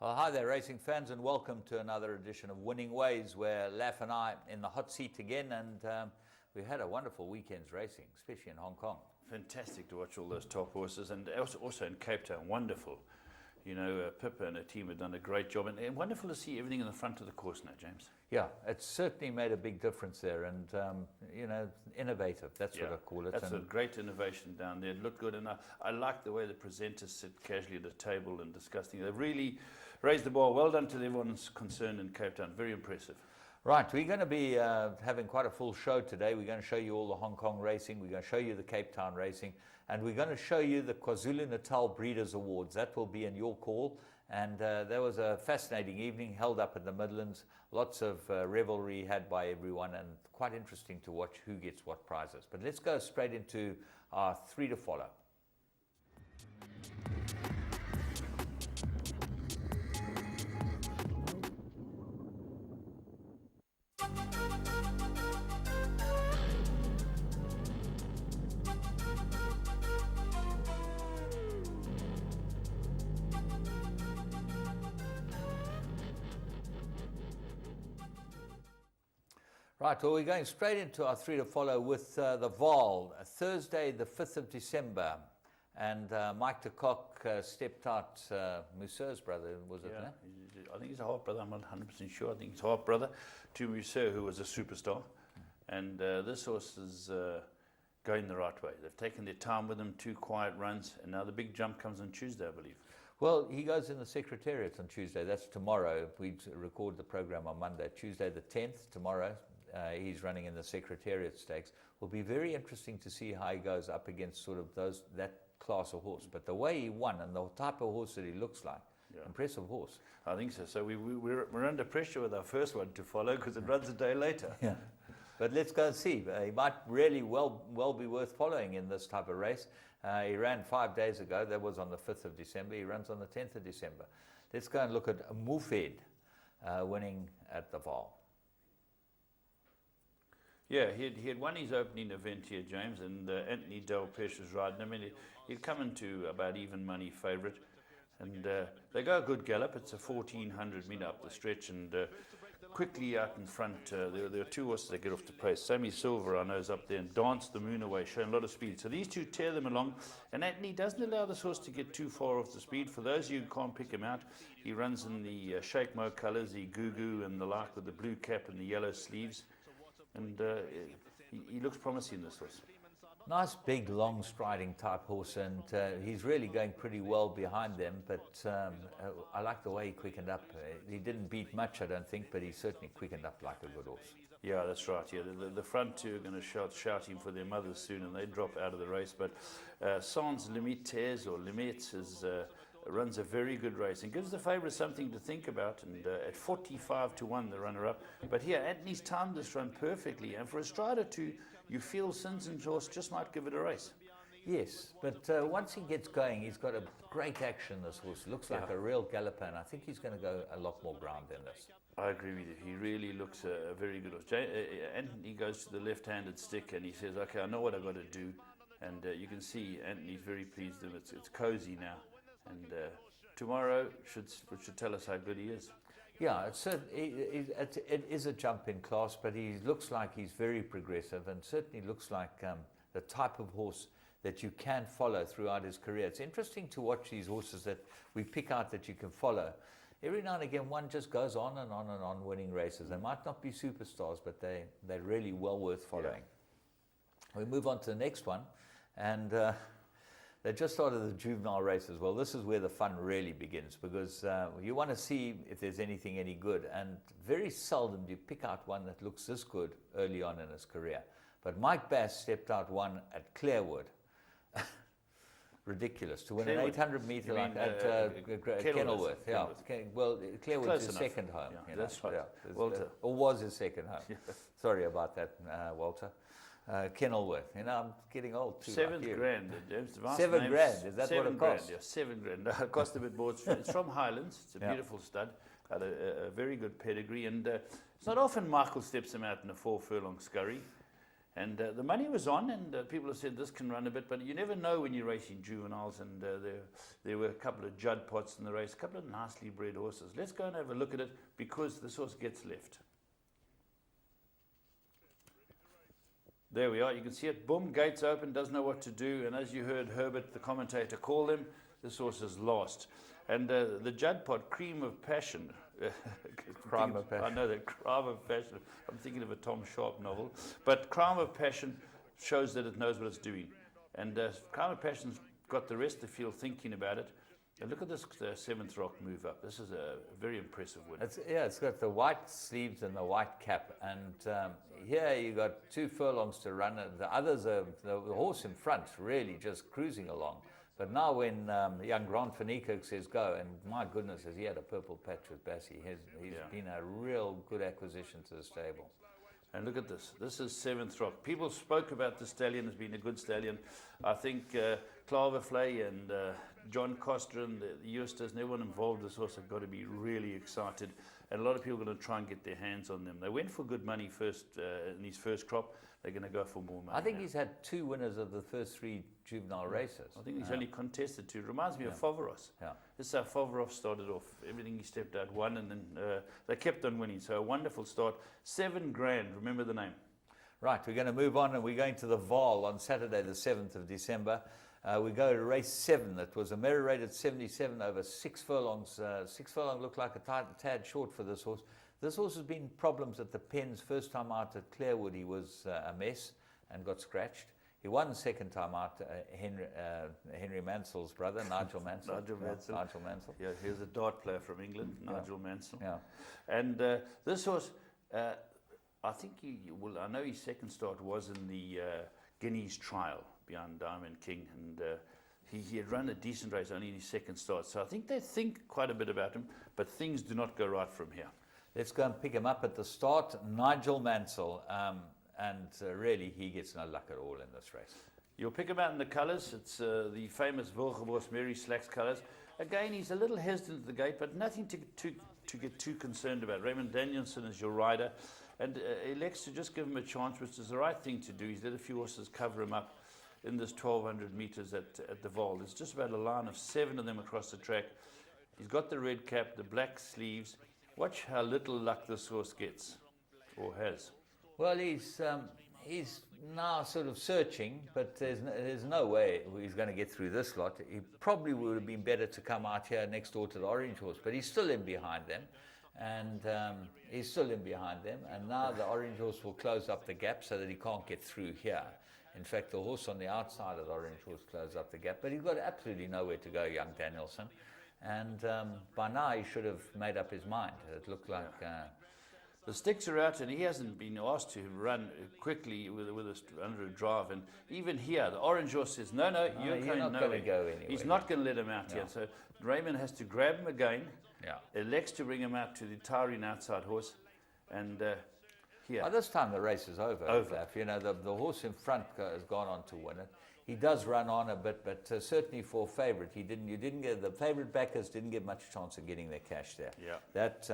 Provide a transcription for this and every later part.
Well, hi there, racing fans, and welcome to another edition of Winning Ways, where Laf and I in the hot seat again, and we had a wonderful weekend's racing, especially in Hong Kong. Fantastic to watch all those top horses, and also in Cape Town, wonderful. You know, Pippa and her team have done a great job, and wonderful to see everything in the front of the course now, James. Yeah, it's certainly made a big difference there, and innovative, that's what I call it. That's a great innovation down there. It looked good, and I like the way the presenters sit casually at a table and discuss things. They've really raised the bar. Well done to everyone concerned in Cape Town. Very impressive. Right, we're going to be having quite a full show today. We're going to show you all the Hong Kong racing, we're going to show you the Cape Town racing, and we're going to show you the KwaZulu-Natal Breeders' Awards. That will be in your call, and there was a fascinating evening held up in the Midlands. Lots of revelry had by everyone, and quite interesting to watch who gets what prizes. But let's go straight into our three to follow. Right, well, we're going straight into our three to follow with the Vaal, Thursday, the 5th of December. And Mike de Kock stepped out, Mousseau's brother, was it? Yeah, I think he's a half brother, I'm not 100% sure. I think he's half brother to Mousseau, who was a superstar. And this horse is going the right way. They've taken their time with him, 2 quiet runs, and now the big jump comes on Tuesday, I believe. Well, he goes in the Secretariat on Tuesday. That's tomorrow. We record the program on Monday. Tuesday the 10th, tomorrow. He's running in the Secretariat Stakes. Will be very interesting to see how he goes up against sort of that class of horse. But the way he won and the type of horse that he looks like, impressive horse. I think so. So we're under pressure with our first one to follow because it runs a day later. Yeah. But let's go and see. He might really well be worth following in this type of race. He ran 5 days ago. That was on the 5th of December. He runs on the 10th of December. Let's go and look at Mufed winning at the Vaal. Yeah, he had won his opening event here, James, and Anthony Delpesh was riding him. And he'd come into about even money favourite. And they go a good gallop. It's a 1,400 metre up the stretch, and quickly out in front, there are 2 horses that get off the pace. Sammy Silver, I know, is up there and danced the moon away, showing a lot of speed. So these 2 tear them along, and Anthony doesn't allow this horse to get too far off the speed. For those of you who can't pick him out, he runs in the Shake Mo colours, the Gugu and the like, with the blue cap and the yellow sleeves. And he looks promising, this horse. Nice, big, long striding type horse, and he's really going pretty well behind them, but I like the way he quickened up. He didn't beat much, I don't think, but he certainly quickened up like a good horse. Yeah, that's right. Yeah, the front 2 are going to shouting for their mothers soon, and they drop out of the race. But Sans Limites or Limites runs a very good race and gives the favourite something to think about. And at 45 to 1, the runner-up. But here, Anthony's timed this run perfectly, and for a strider too, you feel Sinsen's horse just might give it a race. Yes, but once he gets going, he's got a great action, this horse. Looks like a real galloper, and I think he's going to go a lot more ground than this. I agree with you. He really looks a very good horse. Anthony goes to the left-handed stick, and he says, okay, I know what I've got to do. And you can see Anthony's very pleased with him. It's cosy now. And tomorrow should tell us how good he is. Yeah, it is a jump in class, but he looks like he's very progressive, and certainly looks like the type of horse that you can follow throughout his career. It's interesting to watch these horses that we pick out that you can follow. Every now and again, one just goes on and on and on winning races. They might not be superstars, but they're really well worth following. Yeah. We move on to the next one, and they just started the juvenile races. Well, this is where the fun really begins, because you want to see if there's anything any good, and very seldom do you pick out one that looks this good early on in his career. But Mike Bass stepped out one at Clearwood. Ridiculous to win Clearwood. An 800 metre like at Kenilworth. Yeah. Well, Clearwood's his second home. Yeah, that's right. Yeah. Walter. Or was his second home. Yeah. Sorry about that, Walter. Kenilworth. You know, I'm getting old too. $7 like grand. $7 grand. Is that what it costs? Yeah, $7 grand. It cost a bit more. It's from Highlands. It's a beautiful stud. Had a very good pedigree, and it's not often Michael steps him out in a 4 furlong scurry. And the money was on, and people have said this can run a bit, but you never know when you're racing juveniles. And there were a couple of Judd Pots in the race, a couple of nicely bred horses. Let's go and have a look at it, because this horse gets left. There we are. You can see it. Boom, gates open, doesn't know what to do. And as you heard Herbert, the commentator, call him, this horse is lost. And the Judd Pot, Cream of Passion. Crime of Passion. I know that, Crime of Passion. I'm thinking of a Tom Sharp novel. But Crime of Passion shows that it knows what it's doing. And Crime of Passion's got the rest of the field thinking about it. And look at this Seventh Rock move up. This is a very impressive win. It's got the white sleeves and the white cap, and here you got 2 furlongs to run. And the others are the horse in front, really just cruising along. But now when young Grant van Niekerk says go, and my goodness, has he had a purple patch with Bassie. He's been a real good acquisition to the stable. And look at this. This is Seventh Rock. People spoke about the stallion as being a good stallion. I think Klavervlei and John Coster and the Eustace and everyone involved in this horse have got to be really excited. And a lot of people are going to try and get their hands on them. They went for good money first in his first crop. They're going to go for more money. I think now. he's had 2 winners of the first 3 juvenile races. I think he's only contested 2. Reminds me of Favaros. Yeah. This is how Favaros started off. Everything he stepped out won, and then they kept on winning. So a wonderful start. $7 grand. Remember the name. Right, we're going to move on, and we're going to the Vaal on Saturday, the 7th of December. We go to race 7. That was a merit rated 77 over 6 furlongs. 6 furlong looked like a tad short for this horse. This horse has been problems at the pens. First time out at Clearwood, he was a mess and got scratched. He won second time out, Henry Mansell's brother, Nigel Mansell. Nigel Mansell. Yeah, here's a dart player from England, Nigel Mansell. Yeah. And this horse, I think I know his second start was in the Guineas trial behind Diamond King, and he had run a decent race only in his second start. So I think they think quite a bit about him, but things do not go right from here. Let's go and pick him up at the start. Nigel Mansell, and really he gets no luck at all in this race. You'll pick him out in the colours. It's the famous Wilgeborst Mary Slacks colours. Again, he's a little hesitant at the gate, but nothing to get too concerned about. Raymond Danielson is your rider, and elects to just give him a chance, which is the right thing to do. He's let a few horses cover him up in this 1,200 metres at the Vaal. There's just about a line of 7 of them across the track. He's got the red cap, the black sleeves. Watch how little luck this horse gets, or has. Well, he's now sort of searching, but there's no way he's going to get through this lot. He probably would have been better to come out here next door to the orange horse, but he's still in behind them, and now the orange horse will close up the gap so that he can't get through here. In fact, the horse on the outside of the orange horse closed up the gap, but he's got absolutely nowhere to go, young Danielson. And by now he should have made up his mind. It looked like the sticks are out, and he hasn't been asked to run quickly under a drive. And even here, the orange horse says, "No, you're not going to go anywhere." He's not going to let him out here. So Raymond has to grab him again. Yeah. Elects to bring him out to the tiring outside horse, and here. By this time the race is over. You know, the horse in front has gone on to win it. He does run on a bit, but certainly for favourite, you didn't get the favourite backers didn't get much chance of getting their cash there. Yeah. That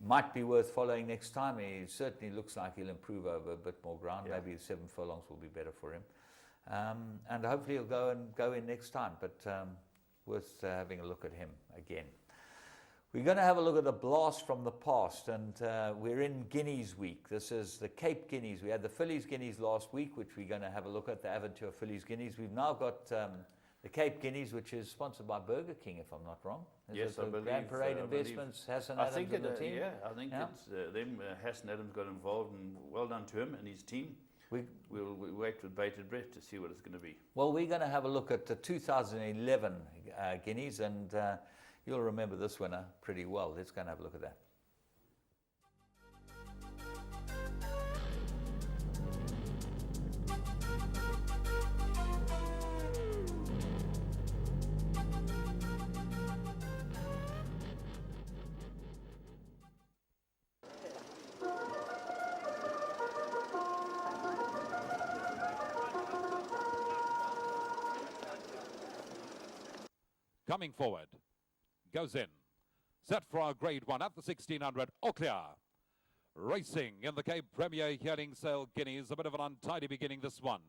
might be worth following next time. He certainly looks like he'll improve over a bit more ground. Yeah. Maybe 7 furlongs will be better for him, and hopefully he'll go in next time. But worth having a look at him again. We're going to have a look at a blast from the past, and we're in Guineas week. This is the Cape Guineas. We had the Fillies Guineas last week, which we're going to have a look at, the Aventure Fillies Guineas. We've now got the Cape Guineas, which is sponsored by Burger King, if I'm not wrong. Yes, I believe. Grand Parade Investments, Hassan Adams and the team. Yeah, I think it's them. Hassan Adams got involved, and well done to him and his team. We'll wait with bated breath to see what it's going to be. Well, we're going to have a look at the 2011 Guineas, and you'll remember this winner pretty well. Let's go and have a look at that. Coming forward, goes in, set for our grade 1 at the 1600, all clear. Racing in the Cape Premier Hearing Sale Guineas. A bit of an untidy beginning, this one.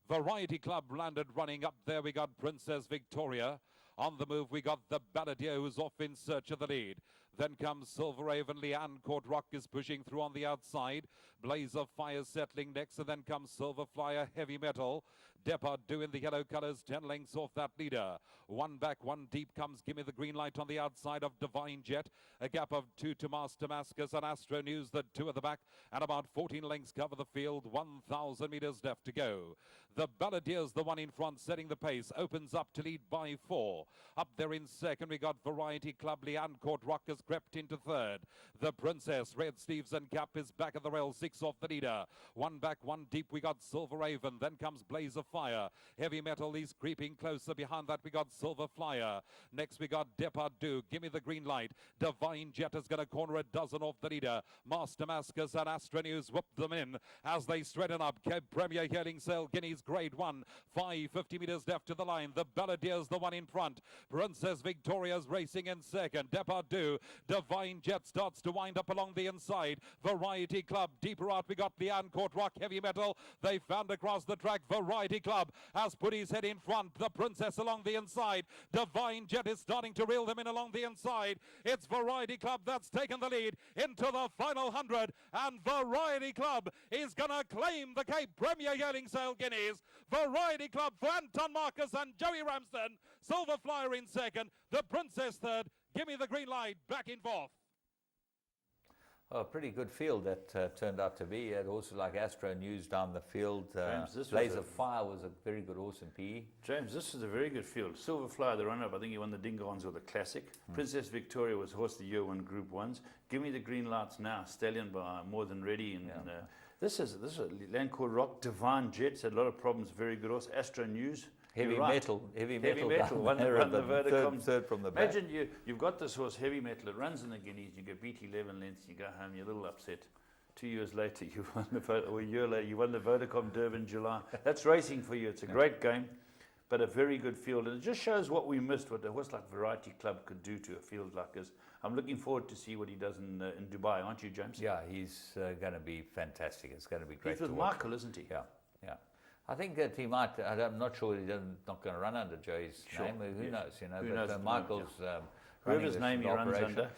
Variety Club landed running up there. We got Princess Victoria. On the move, we got the Balladeer, who's off in search of the lead. Then comes Silver Raven. Leanne Court Rock is pushing through on the outside. Blaze of Fire settling next, and then comes Silver Flyer, Heavy Metal. Depardieu in the yellow colours, 10 lengths off that leader. One back, one deep comes Gimme the Green Light on the outside of Divine Jet. A gap of 2 to Master Damascus and Astro News, the 2 at the back, and about 14 lengths cover the field. 1,000 metres left to go. The Balladeer's the one in front, setting the pace. Opens up to lead by 4. Up there in second, we got Variety Club. Leanne Court Rock has crept into third. The Princess, Red Sleeves and Cap, is back at the rail. 6 off the leader. One back, one deep, we got Silver Raven. Then comes Blaze of Fire. Heavy Metal is creeping closer. Behind that, we got Silver Flyer. Next, we got Depardieu. Gimme the Green Light. Divine Jet is going to corner a dozen off the leader. Master Damascus and Astro News whoop them in as they straighten up. Cape Premier Hearing Sale Guineas Grade 1. 550 metres left to the line. The Balladeer's the one in front. Princess Victoria's racing in second. Depardieu. Divine Jet starts to wind up along the inside. Variety Club. Deeper out, we got Leanne Court Rock. Heavy Metal. They found across the track. Variety Club has put his head in front. The Princess along the inside. Divine Jet is starting to reel them in along the inside. It's Variety Club that's taken the lead into the final 100. And Variety Club is going to claim the Cape Premier Hearing Sale Guineas. Variety Club for Anton Marcus and Joey Ramsden. Silver Flyer in second. The Princess third. Gimme the Green Light back in fourth. Oh, a pretty good field that turned out to be. It also like Astro News down the field. James, Blaze of Fire was a very good horse in PE. James, this is a very good field. Silver Flyer, the runner-up, I think he won the Dingons or the Classic. Princess Victoria was horse of the year, won Group 1s. Give Me the Green Lights Now, Stallion by More Than Ready. And this is Lancourt Rock. Divine Jets had a lot of problems, very good horse. Astro News. Heavy Metal. Won the Verticom. Third from the back. Imagine you've got this horse, Heavy Metal. It runs in the Guineas. You get beat 11 lengths. You go home. You're a little upset. 2 years later, you won or a year later, you won the Verticom Derby in July. That's racing for you. It's a great game, but a very good field. And it just shows what we missed, what a horse like Variety Club could do to a field like this. I'm looking forward to see what he does in Dubai, aren't you, James? Yeah, he's going to be fantastic. It's going to be great. He's with Michael, isn't he? Yeah. I think that he might. I'm not sure he's not going to run under Joey's name. Who knows? But Michael's whoever's name he runs under.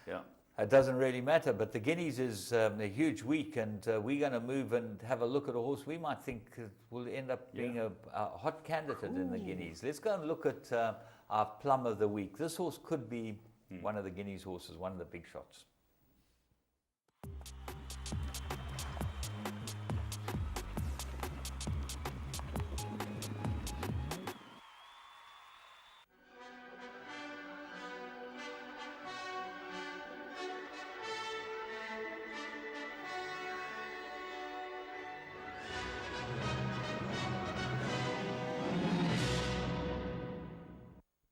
Yeah. It doesn't really matter. But the Guineas is a huge week, and we're going to move and have a look at a horse we might think will end up being a hot candidate in the Guineas. Let's go and look at our plum of the week. This horse could be one of the Guineas horses, one of the big shots.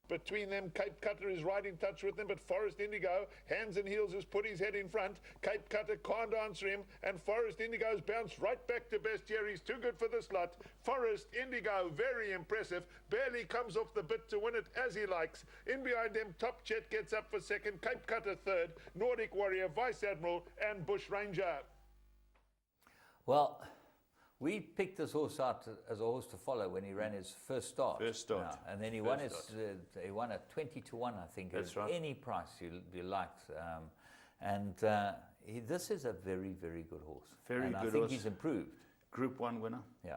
Between them, Cape Cutter is right in touch with them, but Forest Indigo, hands and heels, has put his head in front. Cape Cutter can't answer him, and Forest Indigo's bounced right back to best year. He's too good for this lot. Forest Indigo, very impressive, barely comes off the bit to win it as he likes. In behind them, Top Chet gets up for second, Cape Cutter third, Nordic Warrior, Vice Admiral, and Bush Ranger. Well, we picked this horse out as a horse to follow when he ran his first start. And then he won at 20 to 1, I think. That's right. Any price you liked. This is a very, very good horse. Very good I think horse. he's improved. Group 1 winner. Yeah.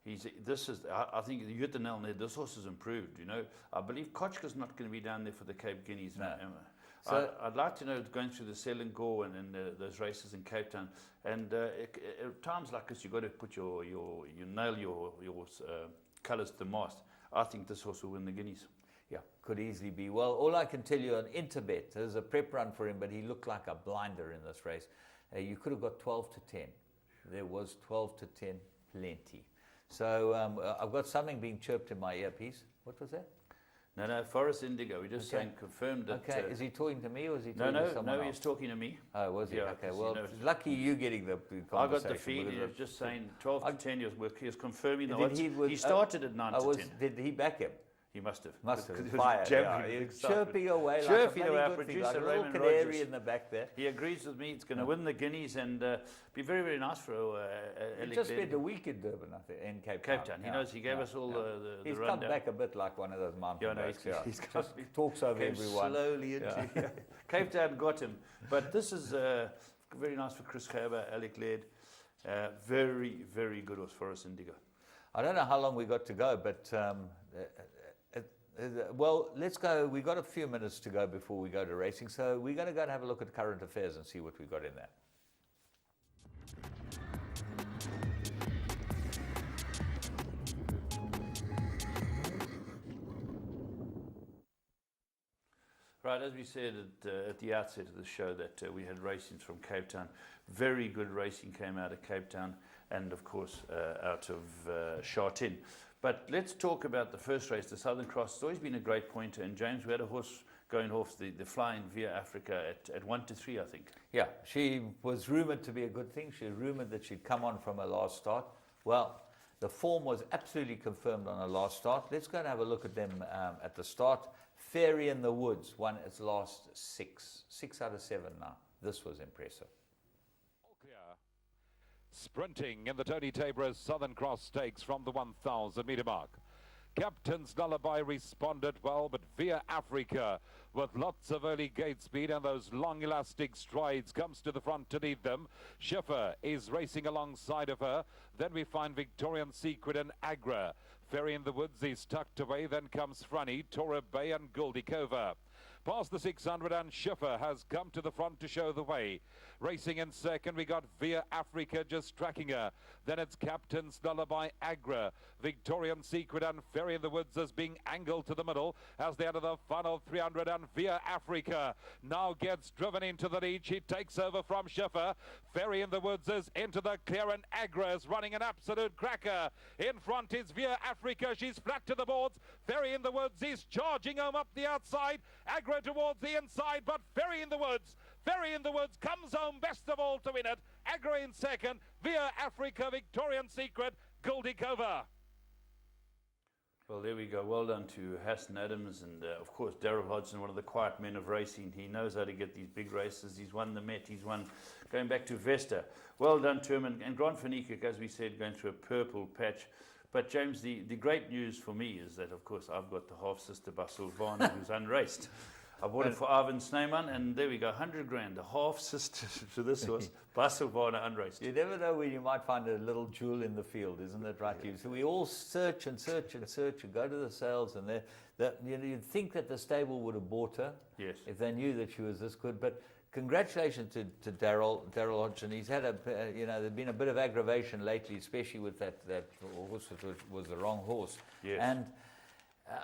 I think you hit the nail on there. This horse has improved. I believe Kochka's not going to be down there for the Cape Guineas. No. So I'd like to know, going through the Selangor and those races in Cape Town, and at times like this, you've got to put you nail your colours to the mast. I think this horse will win the Guineas. Yeah, could easily be. Well, all I can tell you on Interbet, there's a prep run for him, but he looked like a blinder in this race. You could have got 12 to 10. There was 12 to 10, plenty. So I've got something being chirped in my earpiece. What was that? No, Forest Indigo. We're just saying, confirmed that. Okay, is he talking to me or is he talking to someone else? No, he's talking to me. Oh, was he? Yeah, okay, well, lucky you getting the conversation. I got the feed. He was just saying 12 to 10. He was confirming the odds. He started at 9 to 10. Did he back him? He must have. Must have. Because Fire. jumping Yeah. with He's excitement. chirping away Chirping like a away. Our bloody good thing, like producer, a little Raymond canary Rogers. in the back there. He agrees with me. It's going to win the Guineas and be very, very nice for He just spent a week in Durban, I think, in Cape Town. He knows. He gave us all the He's rundown. come back a bit like one of those mountain no, bikes. he's Just talks over came everyone. slowly into Cape Town got him. But this is very nice for Chris Khaber, Alec Laird. Very, very good horse for us, Indigo. I don't know how long we got to go, but well, let's go. We've got a few minutes to go before we go to racing, so we're going to go and have a look at current affairs and see what we've got in there. Right, as we said at the outset of the show that we had racing from Cape Town. Very good racing came out of Cape Town and, of course, out of Shartin. But let's talk about the first race, the Southern Cross. It's always been a great pointer. And, James, we had a horse going off the flying via Africa at 1-3, I think. Yeah, she was rumoured to be a good thing. She was rumoured that she'd come on from her last start. Well, the form was absolutely confirmed on her last start. Let's go and have a look at them at the start. Fairy in the Woods won its last 6 out of 7 now. This was impressive. Sprinting in the Tony Tabor's Southern Cross Stakes from the 1,000 metre mark. Captain's Lullaby responded well, but Via Africa, with lots of early gate speed and those long elastic strides, comes to the front to lead them. Schiffer is racing alongside of her. Then we find Victorian Secret and Agra. Ferry in the Woods is tucked away. Then comes Franny, Tora Bay and Goldikova. Past the 600 and Schiffer has come to the front to show the way. Racing in second, we got Via Africa just tracking her. Then it's Captain's Lullaby, Agra. Victorian Secret and Ferry in the Woods is being angled to the middle as they enter the final 300 and Via Africa now gets driven into the lead. She takes over from Schiffer. Ferry in the Woods is into the clear and Agra is running an absolute cracker. In front is Via Africa. She's flat to the boards. Ferry in the Woods is charging home up the outside. Agra towards the inside, but Ferry in the Woods comes home best of all to win it. Agra in second, Via Africa, Victorian Secret, Goldikova. Well, there we go. Well done to Hassan Adams and, of course, Daryl Hodgson, one of the quiet men of racing. He knows how to get these big races. He's won the Met. He's won going back to Vesta. Well done to him. And Grant van Niekerk, as we said, going through a purple patch. But, James, the great news for me is that, of course, I've got the half-sister Basilvana who's unraced. I bought it for Ivan Snyman, and there we go, 100 grand, a half-sister to this horse, Basilvana unraced. You never know when you might find a little jewel in the field, isn't it right? Yeah. So we all search and search and search and go to the sales, and you'd think that the stable would have bought her if they knew that she was this good. But congratulations to Daryl Hodgson. He's had there's been a bit of aggravation lately, especially with that horse which was the wrong horse. Yes. And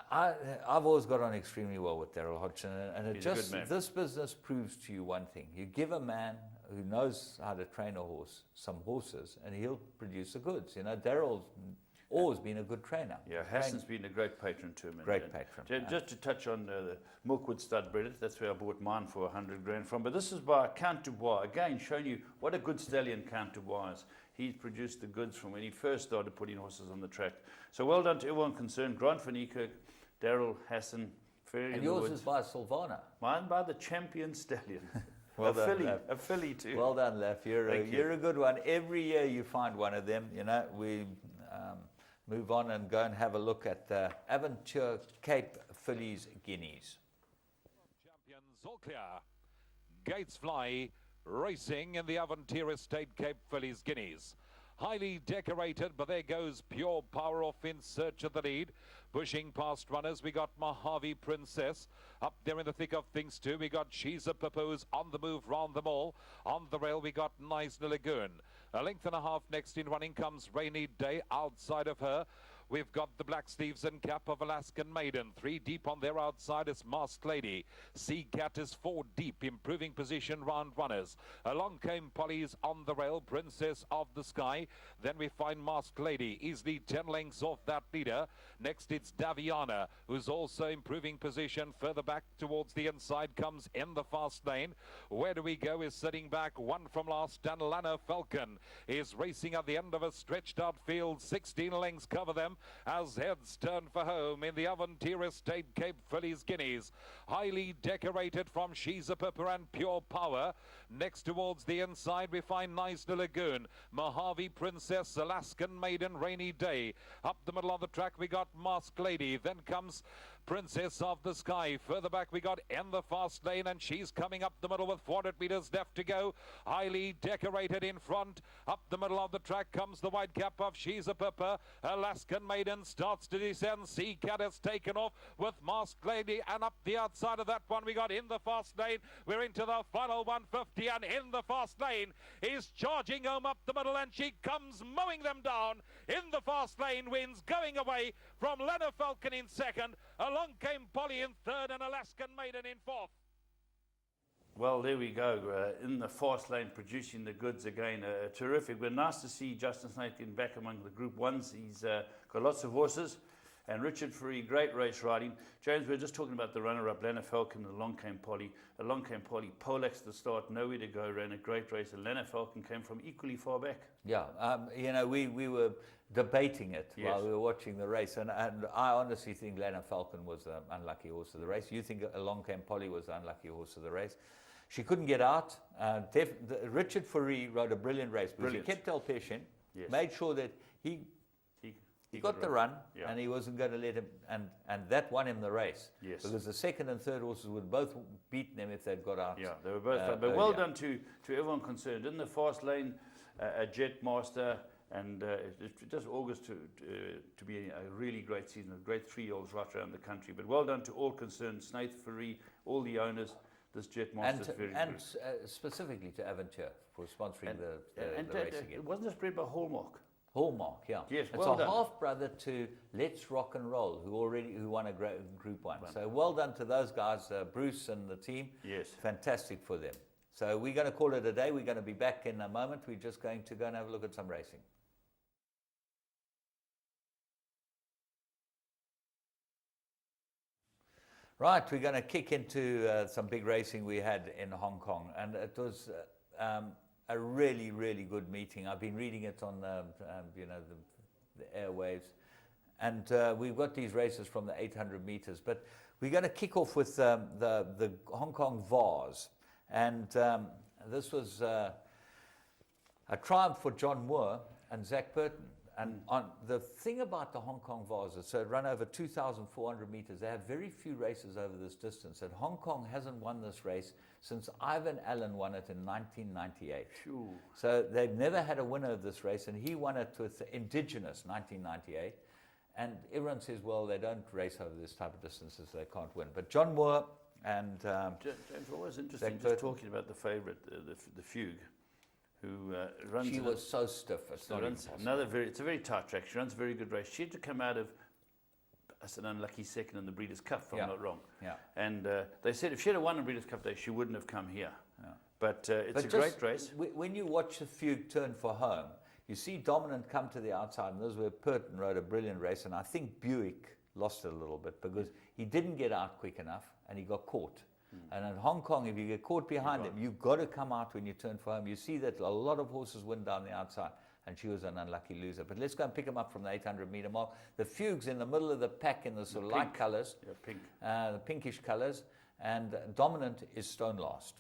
I've always got on extremely well with Daryl Hodgson, and this business proves to you one thing: you give a man who knows how to train a horse some horses, and he'll produce the goods. You know, Daryl's always been a good trainer. Yeah, Hassan's been a great patron to him. Great patron. Just to touch on the Milkwood Stud Breeders, that's where I bought mine for 100 grand from. But this is by Count Dubois, again showing you what a good stallion Count Dubois is. He's produced the goods from when he first started putting horses on the track. So well done to everyone concerned. Grant van Niekerk, Daryl, Hassan, Ferry. And yours is by Silvana. Mine by the champion stallion. Well done, a filly too. Well done, Laf. You're a good one. Every year you find one of them. You know, we move on and go and have a look at the Aventure Cape Fillies Guineas. Champions all clear. Gates fly. Racing in the Aventure Estate Cape Fillies Guineas. Highly decorated, but there goes Pure Power off in search of the lead. Pushing past runners, we got Mojave Princess. Up there in the thick of things too, we got She's a Papoose on the move round them all. On the rail, we got Neisner Lagoon. A length and a half next in running comes Rainy Day outside of her. We've got the Black Sleeves and Cap of Alaskan Maiden. 3 deep on their outside is Masked Lady. Sea Cat is 4 deep, improving position round runners. Along came Polly's on the rail, Princess of the Sky. Then we find Masked Lady, easily 10 lengths off that leader. Next it's Daviana, who's also improving position. Further back towards the inside comes In the Fast Lane. Where do we go is sitting back, 1 from last, and Lana Falcon is racing at the end of a stretched out field. 16 lengths cover them. them as heads turn for home in the Aventura Estate Cape Fillies Guineas. Highly decorated from She's a Pipper and Pure Power. Next towards the inside we find Nice Lagoon, Mojave Princess, Alaskan Maiden, Rainy Day. Up the middle of the track we got Masked Lady, then comes Princess of the Sky. Further back we got In the Fast Lane, and she's coming up the middle with 400 meters left to go. Highly decorated in front. Up the middle of the track comes the white cap of She's a Pipper. Alaskan Maiden starts to descend. Sea Cat has taken off with Masked Lady, and up the outside of that one we got In the Fast Lane. We're into the final 150, and In the Fast Lane is charging home up the middle, and she comes mowing them down. In the Fast Lane wins, going away from Lena Falcon in second. Along came Polly in third and Alaskan Maiden in fourth. Well, there we go. In the Fast Lane, producing the goods again. Terrific. But nice to see Justin Snaith getting back among the Group 1s. He's got lots of horses. And Richard Free, great race riding. James, we were just talking about the runner-up, Lena Falcon, and Along Came Polly. Along Came Polly, Polex at the start, nowhere to go, ran a great race. And Lena Falcon came from equally far back. Yeah, you know, we were debating it while we were watching the race, and I honestly think Lena Falcon was the unlucky horse of the race. You think Along Came Polly was the unlucky horse of the race. She couldn't get out. Richard Fourie rode a brilliant race because he kept El Peshin, made sure that he got the run, and he wasn't going to let him, and that won him the race. Yes. Because the second and third horses would both beaten him if they'd got out. Yeah, they were both. But well done to everyone concerned. In the Fast Lane, a Jetmaster, and it does augurs to be a really great season, a great 3-year-olds right around the country. But well done to all concerned, Snaith, Fourie, all the owners. This Jetmaster is very good. And specifically to Aventura for sponsoring the race again. Wasn't this bred by Hallmark? Hallmark, yeah. Yes, it's well a done. half brother to Let's Rock and Roll, who won a Group 1. So well done to those guys, Bruce and the team. Yes, fantastic for them. So we're going to call it a day. We're going to be back in a moment. We're just going to go and have a look at some racing. Right, we're going to kick into some big racing we had in Hong Kong, and it was a really, really good meeting. I've been reading it on you know, the airwaves, and we've got these races from the 800 meters. But we're going to kick off with the Hong Kong Vase, and this was a triumph for John Moore and Zach Burton. And on the thing about the Hong Kong Vase, so it ran over 2,400 meters. They have very few races over this distance, and Hong Kong hasn't won this race since Ivan Allen won it in 1998. Sure. So they've never had a winner of this race, and he won it with the Indigenous 1998. And everyone says, well, they don't race over this type of distances, they can't win. But John Moore and James, always interesting just talking about the favourite, the Fugue. Who runs? She was so stiff. It's a very tight track. She runs a very good race. She had to come out of an unlucky second in the Breeders' Cup, if I'm not wrong. Yeah. And they said if she had won the Breeders' Cup Day, she wouldn't have come here. Yeah. But it's a great race. When you watch the Fugue turn for home, you see Dominant come to the outside, and this is where Purton rode a brilliant race. And I think Buick lost it a little bit because he didn't get out quick enough, and he got caught. And in Hong Kong, if you get caught behind them, you've got to come out when you turn for home. You see that a lot of horses win down the outside, and she was an unlucky loser. But let's go and pick them up from the 800-meter mark. The Fugue's in the middle of the pack in the sort of light colours, the pinkish colours, and Dominant is stone last.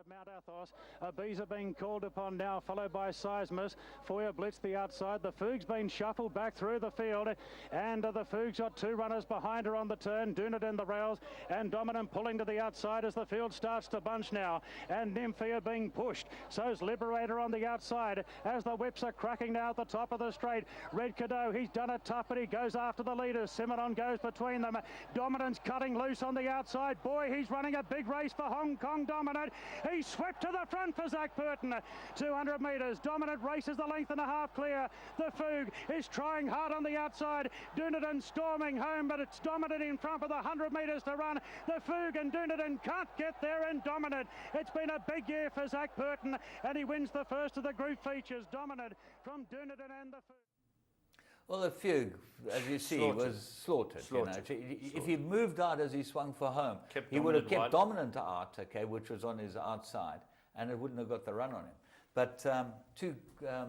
Mount Athos. Bees are being called upon now, followed by Seismus. Foyer Blitz the outside. The Fugue's been shuffled back through the field, and the Fugue's got two runners behind her on the turn. Dunit in the rails, and Dominant pulling to the outside as the field starts to bunch now. And Nymphia being pushed. So's Liberator on the outside as the whips are cracking now at the top of the straight. Red Cadeau, he's done it tough, but he goes after the leaders. Simonon goes between them. Dominant's cutting loose on the outside. Boy, he's running a big race for Hong Kong Dominant. He swept to the front for Zach Burton. 200 metres. Dominant races the length and a half clear. The Fugue is trying hard on the outside. Dunedin storming home, but it's Dominant in front with 100 metres to run. The Fugue and Dunedin can't get there, and Dominant. It's been a big year for Zach Burton, and he wins the first of the group features. Dominant from Dunedin and the Fugue. Well, the Fugue, as you see, was slaughtered. You know. If he moved out as he swung for home, he would have kept Dominant out, which was on his outside, and it wouldn't have got the run on him. But two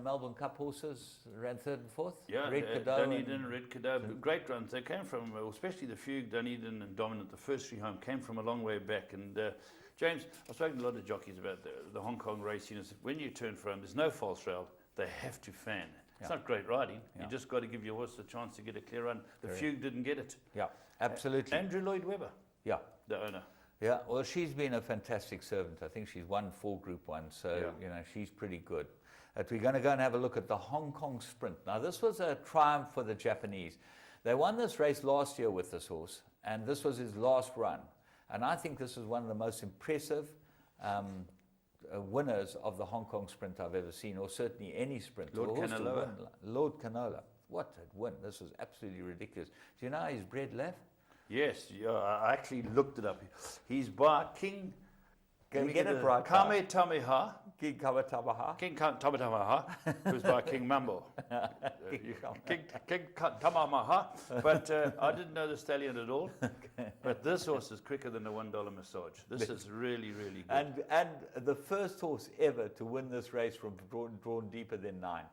Melbourne Cup horses ran third and fourth. Yeah, Red Cadeau Dunedin and Red Cadeau, great runs. They came from, especially the Fugue, Dunedin and Dominant, the first three home, came from a long way back. And James, I've spoken to a lot of jockeys about the Hong Kong racing. When you turn front, there's no false rail. They have to fan. It's not great riding. You just got to give your horse a chance to get a clear run. The Fugue didn't get it. Yeah, absolutely. Andrew Lloyd Webber, the owner. Yeah, well, she's been a fantastic servant. I think she's won 4 Group 1, so, you know, she's pretty good. But we're going to go and have a look at the Hong Kong Sprint. Now, this was a triumph for the Japanese. They won this race last year with this horse, and this was his last run. And I think this is one of the most impressive winners of the Hong Kong Sprint I've ever seen, or certainly any sprint. Lord Canola. Lord Canola. What a win. This was absolutely ridiculous. Do you know how he's bred left? Yes, I actually looked it up. He's by King. Can we get it right? Kamehameha. King Kamehameha. King Kamehameha, who's by King Mambo. King Kamehameha. But I didn't know the stallion at all. But this horse is quicker than a $1 massage. This is really, really good. And the first horse ever to win this race from drawn deeper than 9.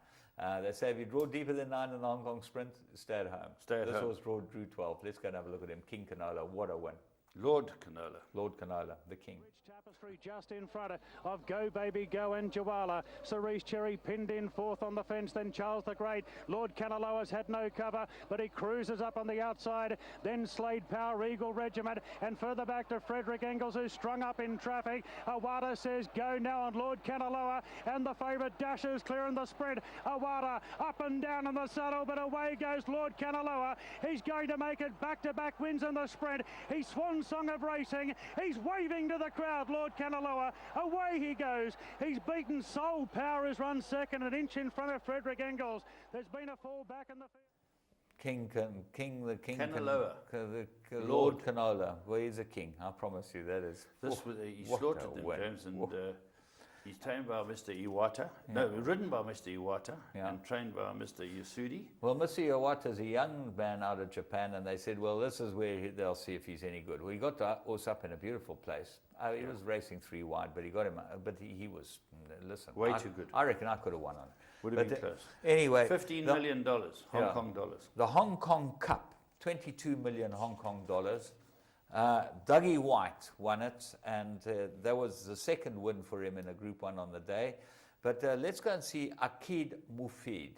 They say if you draw deeper than 9 in the Hong Kong Sprint, stay at home. This horse drew 12. Let's go and have a look at him. King Canola, what a win. Lord Canola. Lord Canola, the king. Tapestry just in front of Go Baby Go and Jawala. Cerise Cherry pinned in fourth on the fence, then Charles the Great. Lord Canaloa's had no cover, but he cruises up on the outside. Then Slade Power, Regal Regiment, and further back to Frederick Engels, who's strung up in traffic. Awada says go now on Lord Canaloa, and the favourite dashes clear in the spread. Awada up and down in the saddle, but away goes Lord Canaloa. He's going to make it back-to-back wins in the spread. He's swan song of racing. He's waving to the crowd, Lord Canaloa. Away he goes. He's beaten Soul Power, has run second, an inch in front of Frederick Engels. There's been a fall back in the field. Canaloa. Lord Canola. Well, he's a king. I promise you that is. He slaughtered them, James, and he's tamed by Mr. Iwata. No, ridden by Mr. Iwata and trained by Mr. Yasudi. Well, Mr. Iwata is a young man out of Japan, and they said, well, this is where they'll see if he's any good. Well, he got the horse up in a beautiful place. He was racing 3 wide, but he got him. But he was, listen, way too good. I reckon I could have won on it. Would have been close. Anyway, $15 million Hong Kong dollars. The Hong Kong Cup, 22 million Hong Kong dollars. Dougie White won it, and that was the second win for him in a Group 1 on the day. But let's go and see Akid Mufid.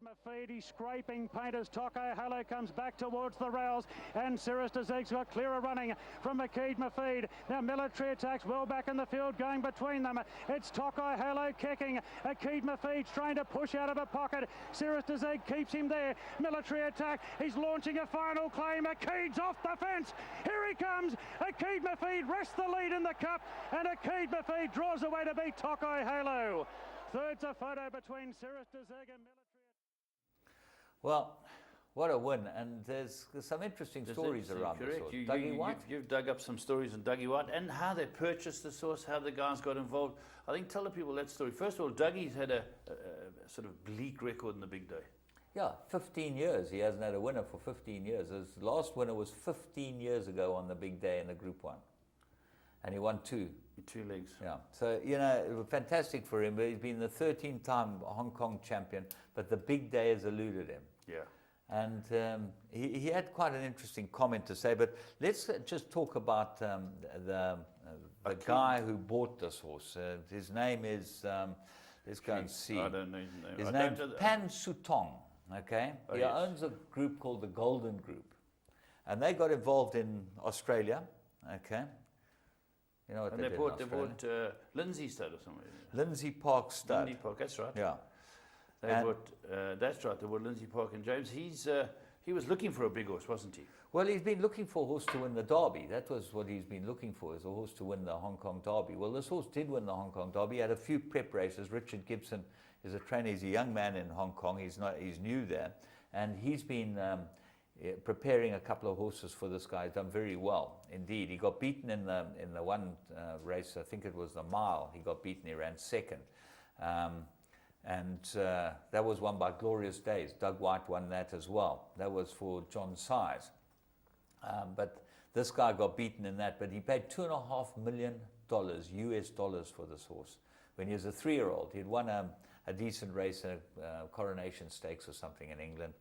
Mufid, he's scraping paint as Toko Halo comes back towards the rails, and Cirrus Dezeg's got clearer running from Akid Mufid. Now Military Attack's well back in the field going between them. It's Toko Halo kicking. Akid Mufid's trying to push out of a pocket. Cirrus Dezeg keeps him there. Military Attack, he's launching a final claim. Akid's off the fence. Here he comes. Akid Mufid rests the lead in the cup, and Akid Mufid draws away to beat Toko Halo. Third's a photo between Cirrus Dezeg and Military. Well, what a win, and there's some interesting stories around this horse. Dougie White? You've dug up some stories on Dougie White and how they purchased this horse, how the guys got involved. I think tell the people that story. First of all, Dougie's had a sort of bleak record in the big day. Yeah, 15 years. He hasn't had a winner for 15 years. His last winner was 15 years ago on the big day in the Group 1. And he won 2. 2 legs. Yeah. So, you know, fantastic for him. He's been the 13th time Hong Kong champion, but the big day has eluded him. Yeah. And he had quite an interesting comment to say, but let's just talk about the guy who bought this horse. His name is, let's go and see. I don't know his name. His name's Pan Sutong, okay? Oh, he owns a group called the Golden Group. And they got involved in Australia, okay? You know what and they bought Lindsay Stud or something. Lindsay Park Stud. Lindsay Park, that's right. Yeah. That's right, they bought Lindsay Park and James. He was looking for a big horse, wasn't he? Well, he's been looking for a horse to win the Derby. That was what he's been looking for, is a horse to win the Hong Kong Derby. Well, this horse did win the Hong Kong Derby. He had a few prep races. Richard Gibson is a trainer. He's a young man in Hong Kong. He's new there. And he's been preparing a couple of horses for this guy. He's done very well, indeed. He got beaten in the one race, I think it was the mile. He got beaten, he ran second. And that was won by Glorious Days. Doug White won that as well. That was for John Size. But This guy got beaten in that, but he paid $2.5 million US dollars for this horse. When he was a 3-year-old, he'd won a decent race, a Coronation Stakes or something in England.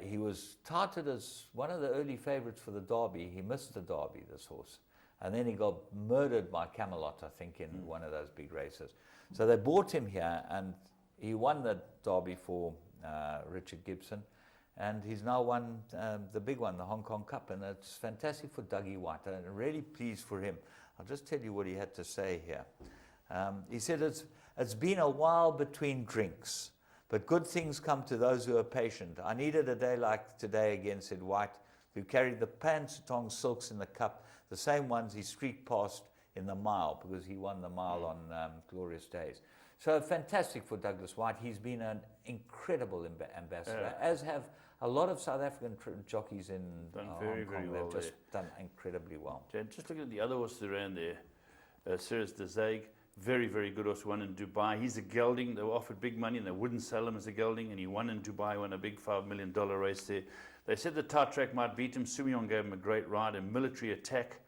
He was touted as one of the early favourites for the Derby. He missed the Derby, this horse. And then he got murdered by Camelot, I think, in one of those big races. So they bought him here, and he won the Derby for Richard Gibson. And he's now won the big one, the Hong Kong Cup. And it's fantastic for Dougie White. I'm really pleased for him. I'll just tell you what he had to say here. He said, it's been a while between drinks, but good things come to those who are patient. I needed a day like today again, said White, who carried the Pansatong Silks in the cup, the same ones he streaked past in the mile, because he won the mile on Glorious Days. So fantastic for Douglas White. He's been an incredible ambassador, as have a lot of South African jockeys in very, Hong Kong. very well. They've just done incredibly well. Just looking at the other horses around there, Cirrus de Zague, very, very good horse, won in Dubai. He's a gelding. They were offered big money and they wouldn't sell him as a gelding, and he won in Dubai, won a big $5 million race there. They said the tight track might beat him. Sumion gave him a great ride, a Military Attack,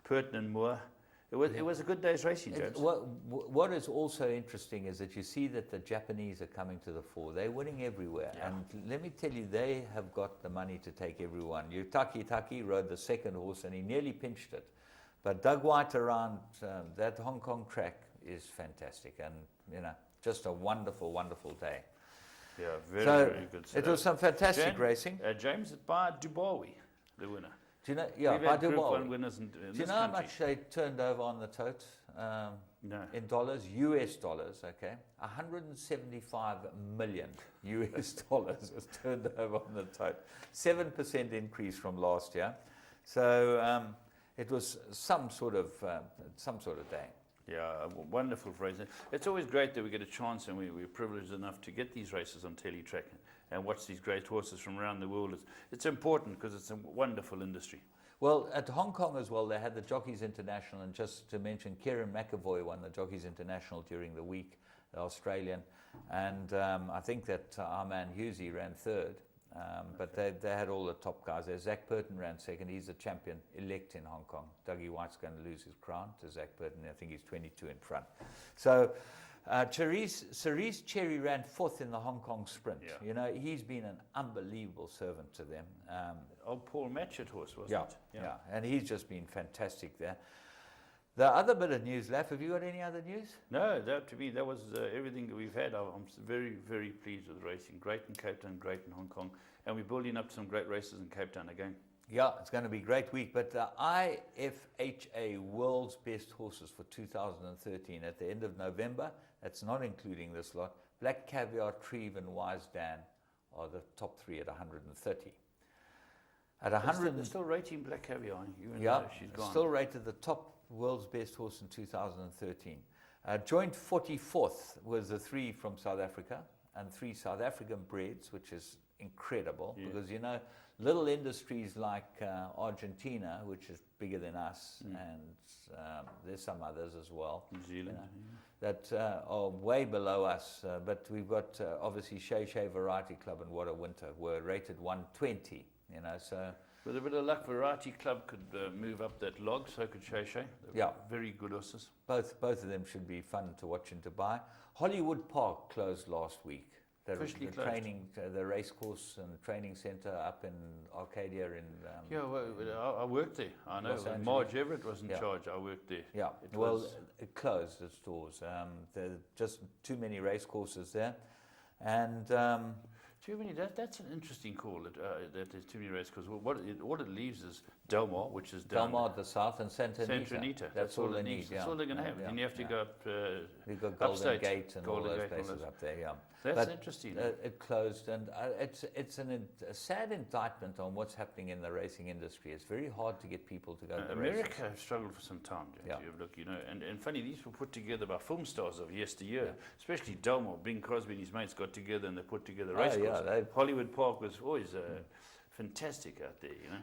Pertinent Moore. It was a good day's racing, James. What is also interesting is that you see that the Japanese are coming to the fore. They're winning everywhere. Yeah. And let me tell you, they have got the money to take everyone. Taki rode the second horse and he nearly pinched it. But Doug White around that Hong Kong track is fantastic. And, you know, just a wonderful, wonderful day. Yeah, very good. It was some fantastic racing. James, by Dubawi, the winner. Do you know? Yeah, We've by had Group Dubai. 1 winners in Do you this know how country. much they turned over on the tote? No. In dollars, US dollars, okay? 175 million US dollars was turned over on the tote. 7% increase from last year. So it was some sort of day. Yeah, wonderful race. It's always great that we get a chance, and we're privileged enough to get these races on teletrack and watch these great horses from around the world. It's important because it's a wonderful industry. Well, at Hong Kong as well, they had the Jockeys International, and just to mention, Kieran McAvoy won the Jockeys International during the week, the Australian, and I think that our man Hughesy ran third, but they had all the top guys there. Zach Burton ran second. He's the champion elect in Hong Kong. Dougie White's going to lose his crown to Zach Burton. I think he's 22 in front. So Cerise Cherry ran fourth in the Hong Kong sprint. Yeah. You know, he's been an unbelievable servant to them. Old Paul Matchett horse, wasn't it? Yeah, and he's just been fantastic there. The other bit of news, Laf, have you got any other news? No, to me, that was everything that we've had. I'm very, very pleased with racing. Great in Cape Town, great in Hong Kong. And we're building up some great races in Cape Town again. Yeah, it's going to be a great week. But the IFHA World's Best Horses for 2013 at the end of November, that's not including this lot, Black Caviar, Treve and Wise Dan are the top three at 130. At 100, They're still rating Black Caviar. Even yeah, though she's gone. still rated the top world's best horse in 2013. Joint 44th was the three from South Africa and three South African breds, which is incredible because, you know, little industries like Argentina, which is bigger than us, and there's some others as well. New Zealand. That are way below us, but we've got obviously Shay Variety Club and What a Winter were rated 120, you know, so... With a bit of luck, Variety Club could move up that log, so could Shay. Yeah. Very good horses. Both of them should be fun to watch and to buy. Hollywood Park closed last week. The Officially training, the race course and training centre up in Arcadia in... Yeah, well, I worked there. I know. Los Angeles. Marge Everett was in Yeah. charge. I worked there. Yeah, it closed its doors. There are just too many race courses there. And... too many. That's an interesting call. That there's too many race because what it leaves is Del Mar, which is down Del Mar, the south, and Santa Anita. That's all they need. That's all they're going to have. Yeah, Then you have to go up. You've got Golden upstate, Gate and Golden all those Gate, places up there. Yeah, That's interesting. It closed, and it's a sad indictment on what's happening in the racing industry. It's very hard to get people to go to the America races. has struggled for some time, James. Yeah. You have a look, you know, and funny, these were put together by film stars of yesteryear, especially Del Mar. Bing Crosby and his mates got together and they put together race courses. Hollywood Park was always fantastic out there, you know.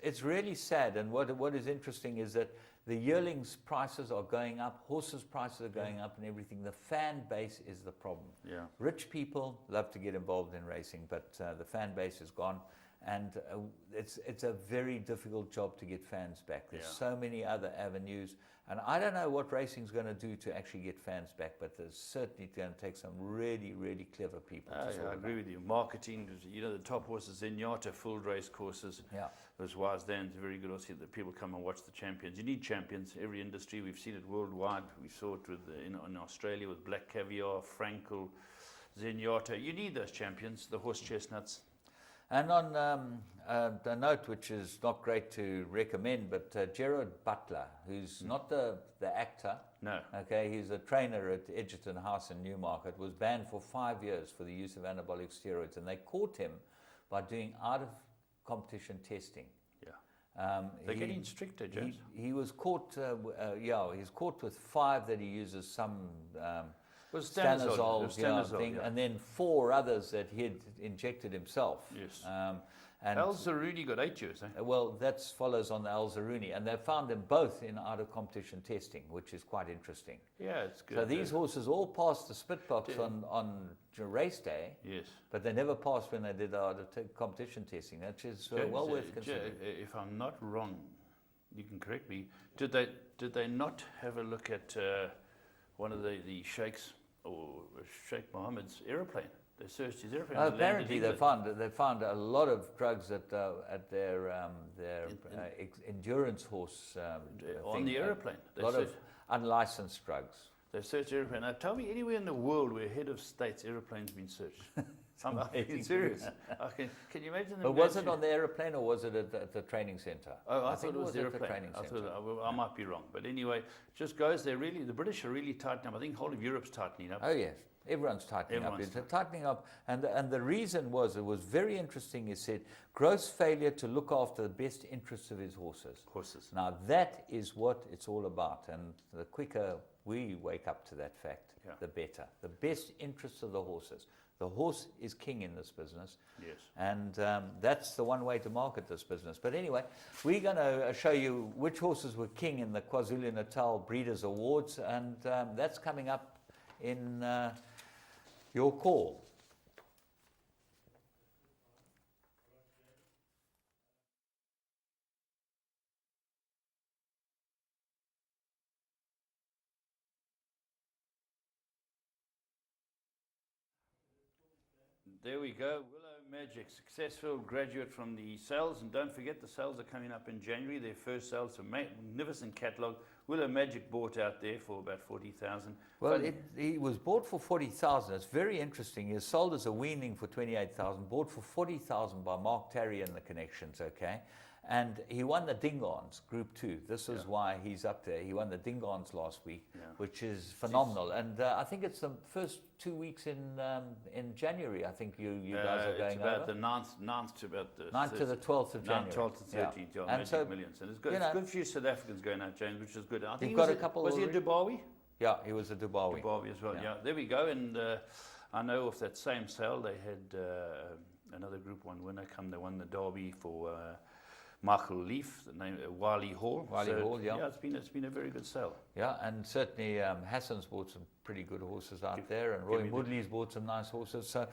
It's really sad, and what is interesting is that the yearlings prices are going up, horses prices are going up, and everything. The fan base is the problem. Yeah. Rich people love to get involved in racing, but the fan base is gone, And it's a very difficult job to get fans back. There's so many other avenues. And I don't know what racing's going to do to actually get fans back, but there's certainly going to take some really, really clever people to sort I agree with you. Marketing, you know, the top horses, Zenyatta, full race courses. Yeah. Those Wisedan's very good. Also, that people come and watch the champions. You need champions. Every industry, we've seen it worldwide. We saw it with in Australia with Black Caviar, Frankel, Zenyatta. You need those champions, the horse chestnuts. And on a note which is not great to recommend, but Gerard Butler, who's not the actor, No. okay, he's a trainer at Edgerton House in Newmarket, was banned for 5 years for the use of anabolic steroids, and they caught him by doing out-of-competition testing. Yeah. They're getting stricter, James. He was caught, he's caught with 5 that he uses some Was stanozol thing, and then 4 others that he had injected himself. Yes. And Al-Zaruni got 8 years, eh? well, that follows on the Al-Zaruni, and they found them both in out-of-competition testing, which is quite interesting. Yeah, it's good. So these horses all passed the spit box on race day, Yes. but they never passed when they did out-of-competition testing. That is well worth considering. If I'm not wrong, you can correct me. Did they not have a look at one of the sheikhs or Sheikh Mohammed's aeroplane? They searched his airplane. Apparently, they found a lot of drugs at their endurance horse on thing. the airplane. A lot of unlicensed drugs. They searched airplane. Now, tell me anywhere in the world where head of state's airplane's been searched. I'm being serious. Can you imagine? But was it on the aeroplane or was it at the training centre? Oh, I thought it was the at the airplane. training centre. I might be wrong, but anyway, just goes there. Really, the British are really tightening up. I think whole of Europe's tightening up. Oh yes. Everyone's tightening up. It's tightening up, and the reason was, it was very interesting. He said, gross failure to look after the best interests of his horses. Now that is what it's all about, and the quicker we wake up to that fact, the better. The best interests of the horses. The horse is king in this business. Yes. And that's the one way to market this business. But anyway, we're going to show you which horses were king in the KwaZulu-Natal Breeders' Awards, and that's coming up in your call. There we go. Willow Magic, successful graduate from the sales. And don't forget, the sales are coming up in January. Their first sales, a magnificent catalogue. Willow Magic bought out there for about 40,000. Well, he was bought for 40,000. It's very interesting. He was sold as a weaning for 28,000, bought for 40,000 by Mark Tarry and the Connections, okay? And he won the Dingons, Group 2. This is why he's up there. He won the Dingons last week, which is phenomenal. And I think it's the first 2 weeks in January. I think you guys are going over. It's about the 9th to about the 9th to the 12th of January. 12th to 13th, yeah. And so, Millions. And it's good. It's good for you South Africans going out, James, which is good. I think you've got a couple. Was he a Dubawi? Yeah, he was a Dubawi. Dubawi as well. Yeah. There we go. And I know of that same sale, they had another Group 1 winner come. They won the Derby for Michael Leaf, the name Wiley Hall. Hall, yeah. Yeah, it's been a very good sale. Yeah, and certainly Hassan's bought some pretty good horses out there, and Roy Woodley's bought some nice horses. So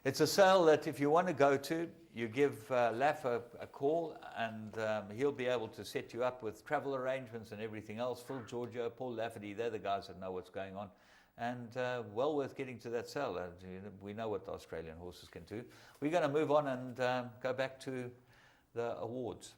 it's a sale that if you want to go to, you give Laff a call, and he'll be able to set you up with travel arrangements and everything else. Phil Giorgio, Paul Lafferty, they're the guys that know what's going on. And well worth getting to that sale. We know what the Australian horses can do. We're going to move on and go back to the awards.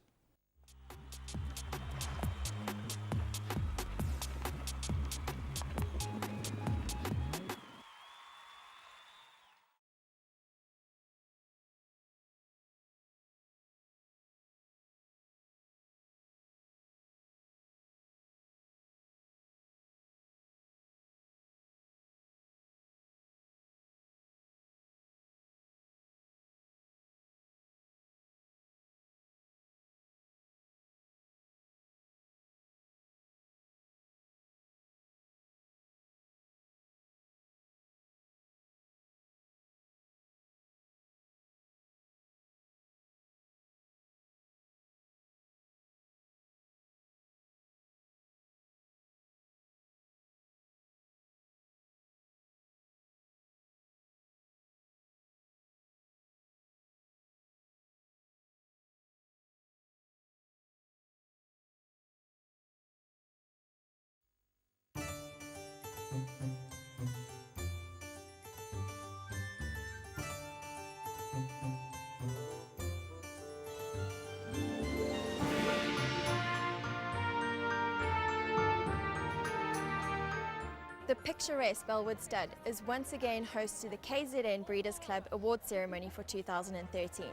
The picturesque Bellwood Stud is once again host to the KZN Breeders' Club award ceremony for 2013.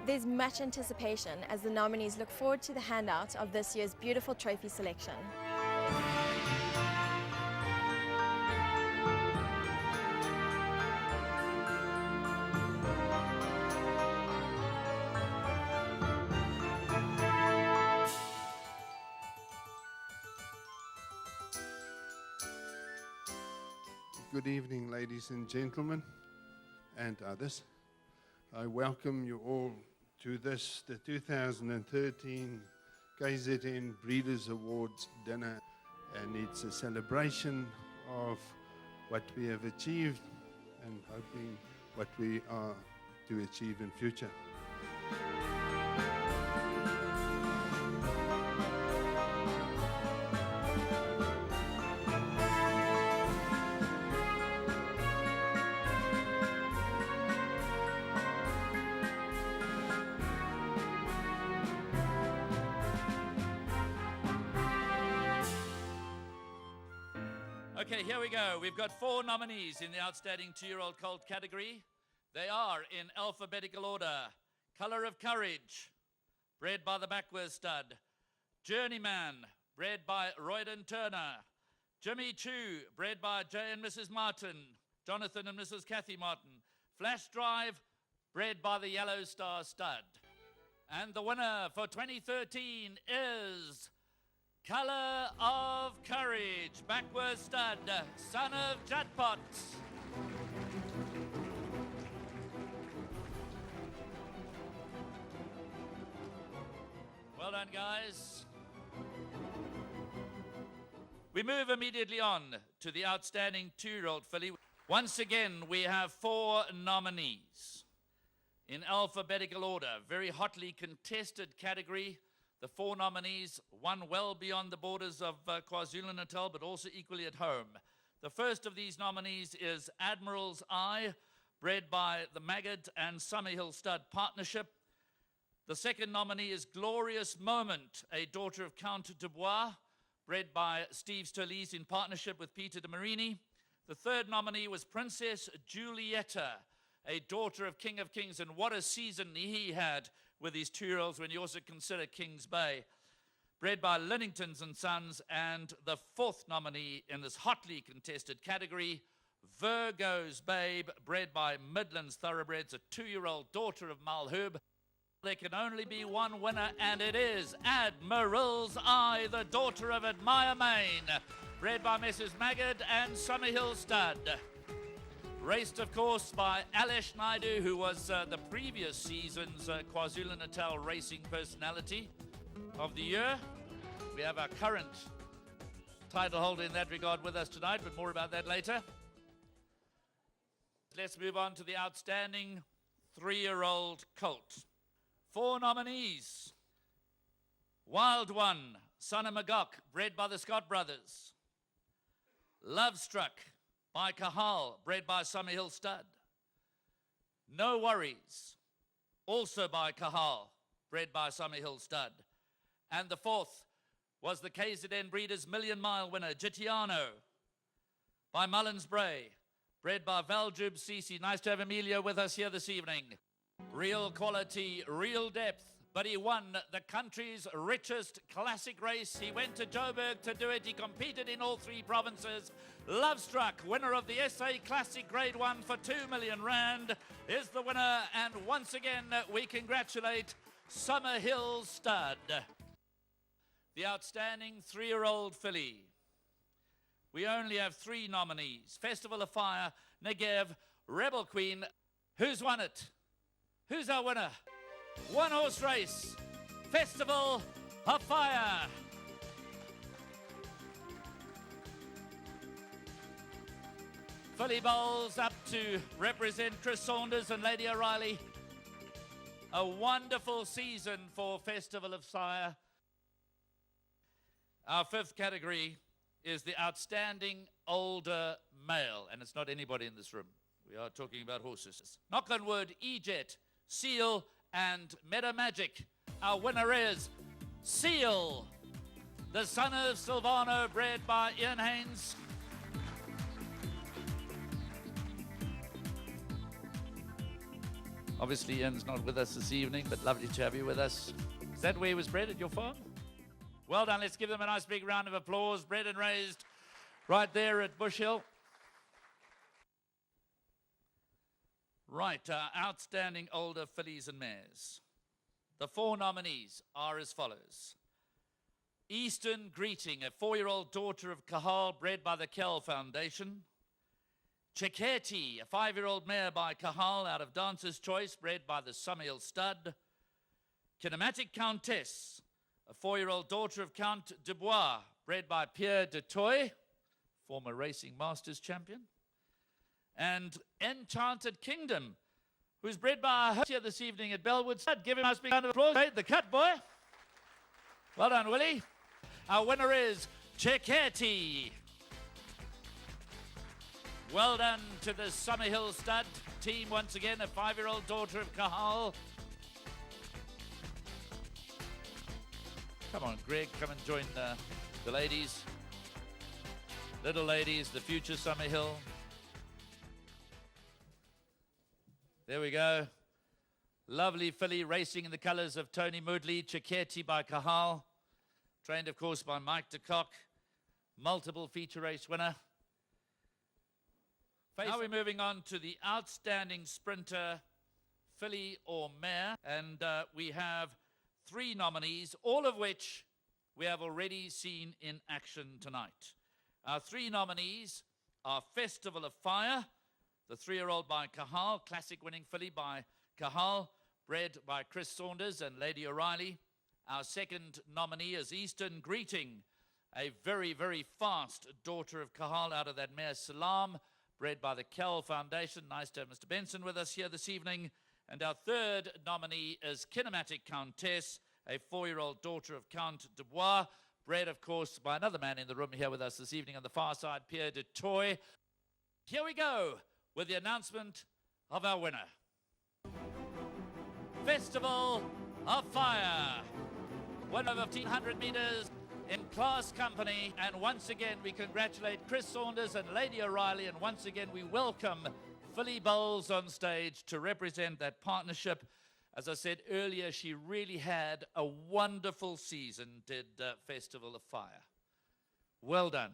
There's much anticipation as the nominees look forward to the handout of this year's beautiful trophy selection. Good evening, ladies and gentlemen, and others. I welcome you all to this, the 2013 KZN Breeders' Awards dinner, and it's a celebration of what we have achieved and hoping what we are to achieve in future. Okay, here we go. We've got 4 nominees in the outstanding 2-year-old colt category. They are in alphabetical order. Color of Courage, bred by the Backworth Stud. Journeyman, bred by Royden Turner. Jimmy Choo, bred by J and Mrs. Martin, Jonathan and Mrs. Kathy Martin. Flash Drive, bred by the Yellow Star Stud. And the winner for 2013 is Color of Courage, Backworth Stud, son of Jatpot. Well done, guys. We move immediately on to the outstanding 2-year-old filly. Once again, we have 4 nominees in alphabetical order, very hotly contested category. The 4 nominees, one well beyond the borders of KwaZulu-Natal, but also equally at home. The first of these nominees is Admiral's Eye, bred by the Maggot and Summerhill Stud Partnership. The second nominee is Glorious Moment, a daughter of Count Dubois, bred by Steve Sterlese in partnership with Peter de Marini. The third nominee was Princess Julietta, a daughter of King of Kings, and what a season he had with his 2-year-olds when you also consider Kings Bay, bred by Linningtons and Sons. And the fourth nominee in this hotly contested category, Virgo's Babe, bred by Midlands Thoroughbreds, a 2-year-old daughter of Malherbe. There can only be one winner, and it is Admiral's Eye, the daughter of Admire Main, bred by Messrs. Maggot and Summerhill Stud. Raced, of course, by Alish Naidu, who was the previous season's KwaZulu-Natal Racing Personality of the Year. We have our current title holder in that regard with us tonight, but more about that later. Let's move on to the outstanding 3-year-old colt. 4 nominees. Wild One, son of Magog, bred by the Scott brothers. Love Struck, by Kahal, bred by Summerhill Stud. No Worries, also by Kahal, bred by Summerhill Stud. And the fourth was the KZN Breeders' Million Mile winner, Gitiano, by Mullins Bray, bred by Valjub Sisi. Nice to have Emilio with us here this evening. Real quality, real depth, but he won the country's richest classic race. He went to Joburg to do it. He competed in all 3 provinces. Love Struck, winner of the SA Classic Grade 1 for 2 million rand, is the winner. And once again, we congratulate Summerhill Stud. The outstanding 3-year-old filly. We only have 3 nominees. Festival of Fire, Negev, Rebel Queen. Who's won it? Who's our winner? 1-horse race, Festival of Fire. Filly bowls up to represent Chris Saunders and Lady O'Reilly. A wonderful season for Festival of Fire. Our 5th category is the outstanding older male, and it's not anybody in this room. We are talking about horses. Knock on wood, E-Jet, Seal, and Meadow Magic. Our winner is Seal, the son of Silvano, bred by Ian Haynes. Obviously, Ian's not with us this evening, but lovely to have you with us. Is that where he was bred, at your farm? Well done. Let's give them a nice big round of applause. Bred and raised right there at Bush Hill. Right, outstanding older fillies and mares. The 4 nominees are as follows. Eastern Greeting, a 4-year-old daughter of Kahal, bred by the Kell Foundation. Cheketi, a 5-year-old mare by Kahal out of Dancer's Choice, bred by the Summerhill Stud. Kinematic Countess, a 4-year-old daughter of Count Dubois, bred by Pierre de Toy, former Racing Masters champion. And Enchanted Kingdom, who's bred by our host here this evening at Bellwood Stud. Give him a big round of applause. Made the cut, boy. Well done, Willie. Our winner is Cheketi. Well done to the Summerhill Stud team once again, a 5-year-old daughter of Kahal. Come on, Greg, come and join the ladies. Little ladies, the future Summerhill. There we go. Lovely filly racing in the colours of Tony Moodley, Cheketi by Kahal. Trained, of course, by Mike de Kock. Multiple feature race winner. Now we're moving on to the outstanding sprinter, filly or mare. And we have 3 nominees, all of which we have already seen in action tonight. Our 3 nominees are Festival of Fire, the 3-year-old by Kahal, classic winning filly by Kahal, bred by Chris Saunders and Lady O'Reilly. Our second nominee is Eastern Greeting, a very, very fast daughter of Kahal out of that mare Salam, bred by the Kell Foundation. Nice to have Mr. Benson with us here this evening. And our third nominee is Kinematic Countess, a 4-year-old daughter of Count Dubois, bred, of course, by another man in the room here with us this evening on the far side, Pierre de Toy. Here we go with the announcement of our winner. Festival of Fire. Winner of 1500 meters in class company. And once again, we congratulate Chris Saunders and Lady O'Reilly. And once again, we welcome Philly Bowles on stage to represent that partnership. As I said earlier, she really had a wonderful season, did Festival of Fire. Well done.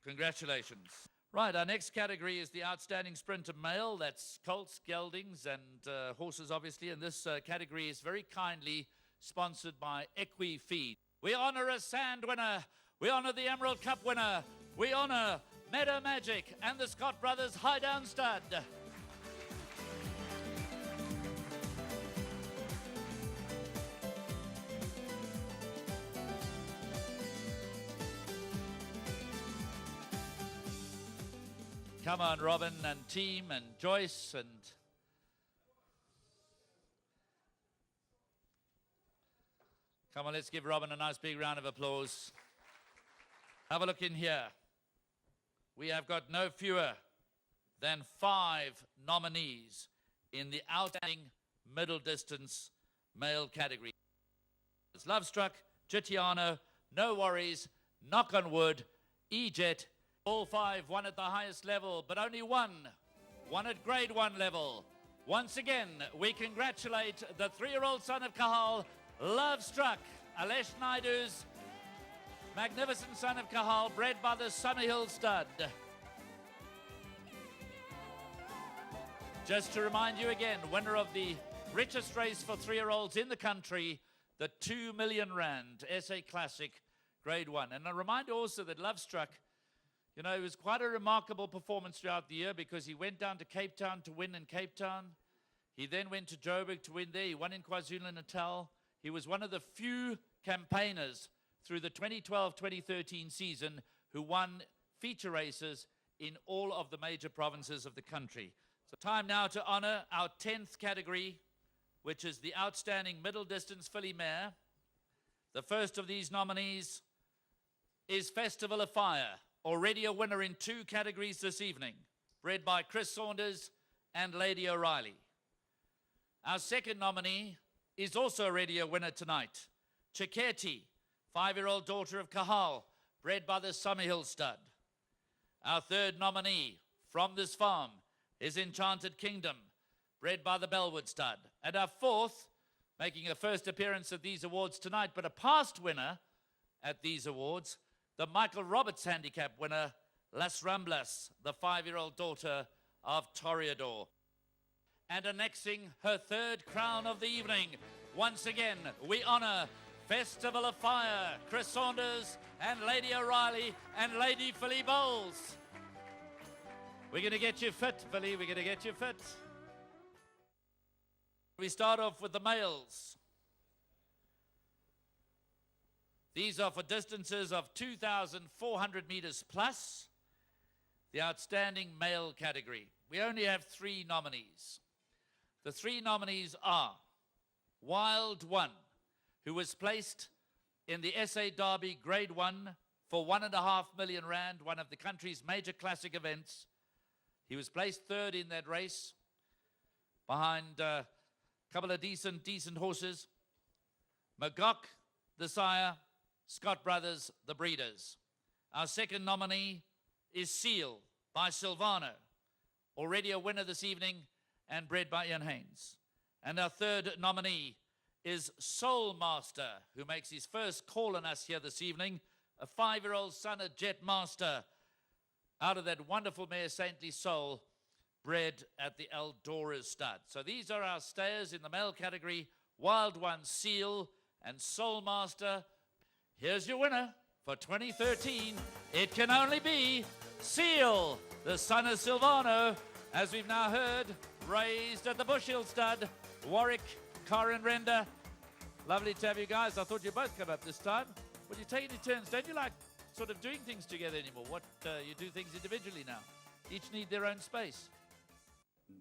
Congratulations. Right, our next category is the Outstanding Sprinter Male. That's colts, geldings, and horses, obviously. And this category is very kindly sponsored by Equifeed. We honor a Sand winner. We honor the Emerald Cup winner. We honor Meadow Magic and the Scott Brothers High Down Stud. Come on, Robin and team and Joyce and... Come on, let's give Robin a nice big round of applause. Have a look in here. We have got no fewer than 5 nominees in the outstanding middle distance male category. It's Lovestruck, Gitiano, No Worries, Knock on Wood, E-Jet. All 5 won at the highest level, but only one at grade 1 level. Once again, we congratulate the 3-year-old son of Kahal, Lovestruck, Alesh Naidu's magnificent son of Kahal, bred by the Summerhill Stud. Just to remind you again, winner of the richest race for 3-year-olds in the country, the 2 million rand SA Classic grade 1. And I remind you also that Lovestruck, you know, it was quite a remarkable performance throughout the year because he went down to Cape Town to win in Cape Town. He then went to Joburg to win there. He won in KwaZulu-Natal. He was one of the few campaigners through the 2012-2013 season who won feature races in all of the major provinces of the country. So time now to honor our 10th category, which is the Outstanding Middle Distance Filly Mare. The first of these nominees is Festival of Fire, already a winner in 2 categories this evening, bred by Chris Saunders and Lady O'Reilly. Our second nominee is also already a winner tonight, Cheketi, 5-year-old daughter of Kahal, bred by the Summerhill Stud. Our third nominee from this farm is Enchanted Kingdom, bred by the Bellwood stud. And our fourth, making a first appearance at these awards tonight, but a past winner at these awards, the Michael Roberts handicap winner, Las Ramblas, the 5-year-old daughter of Toreador. And annexing her third crown of the evening, once again, we honor Festival of Fire, Chris Saunders and Lady O'Reilly and Lady Philly Bowles. We're going to get you fit, Philly, we're going to get you fit. We start off with the males. These are for distances of 2,400 meters plus, the outstanding male category. We only have 3 nominees. The 3 nominees are Wild One, who was placed in the SA Derby Grade 1 for R1.5 million, one of the country's major classic events. He was placed 3rd in that race, behind a couple of decent horses. McGock, the sire, Scott Brothers, the breeders. Our second nominee is Seal by Silvano, already a winner this evening and bred by Ian Haynes. And our third nominee is Soul Master, who makes his first call on us here this evening, a 5-year-old son of Jet Master, out of that wonderful mare Saintly Soul, bred at the Eldora stud. So these are our stayers in the male category, Wild One, Seal, and Soul Master. Here's your winner for 2013. It can only be Seal, the son of Silvano, as we've now heard, raised at the Bush Hill stud, Warwick, Corin Render. Lovely to have you guys. I thought you'd both come up this time. Well, you're taking your turns. Don't you like sort of doing things together anymore? You do things individually now. Each need their own space.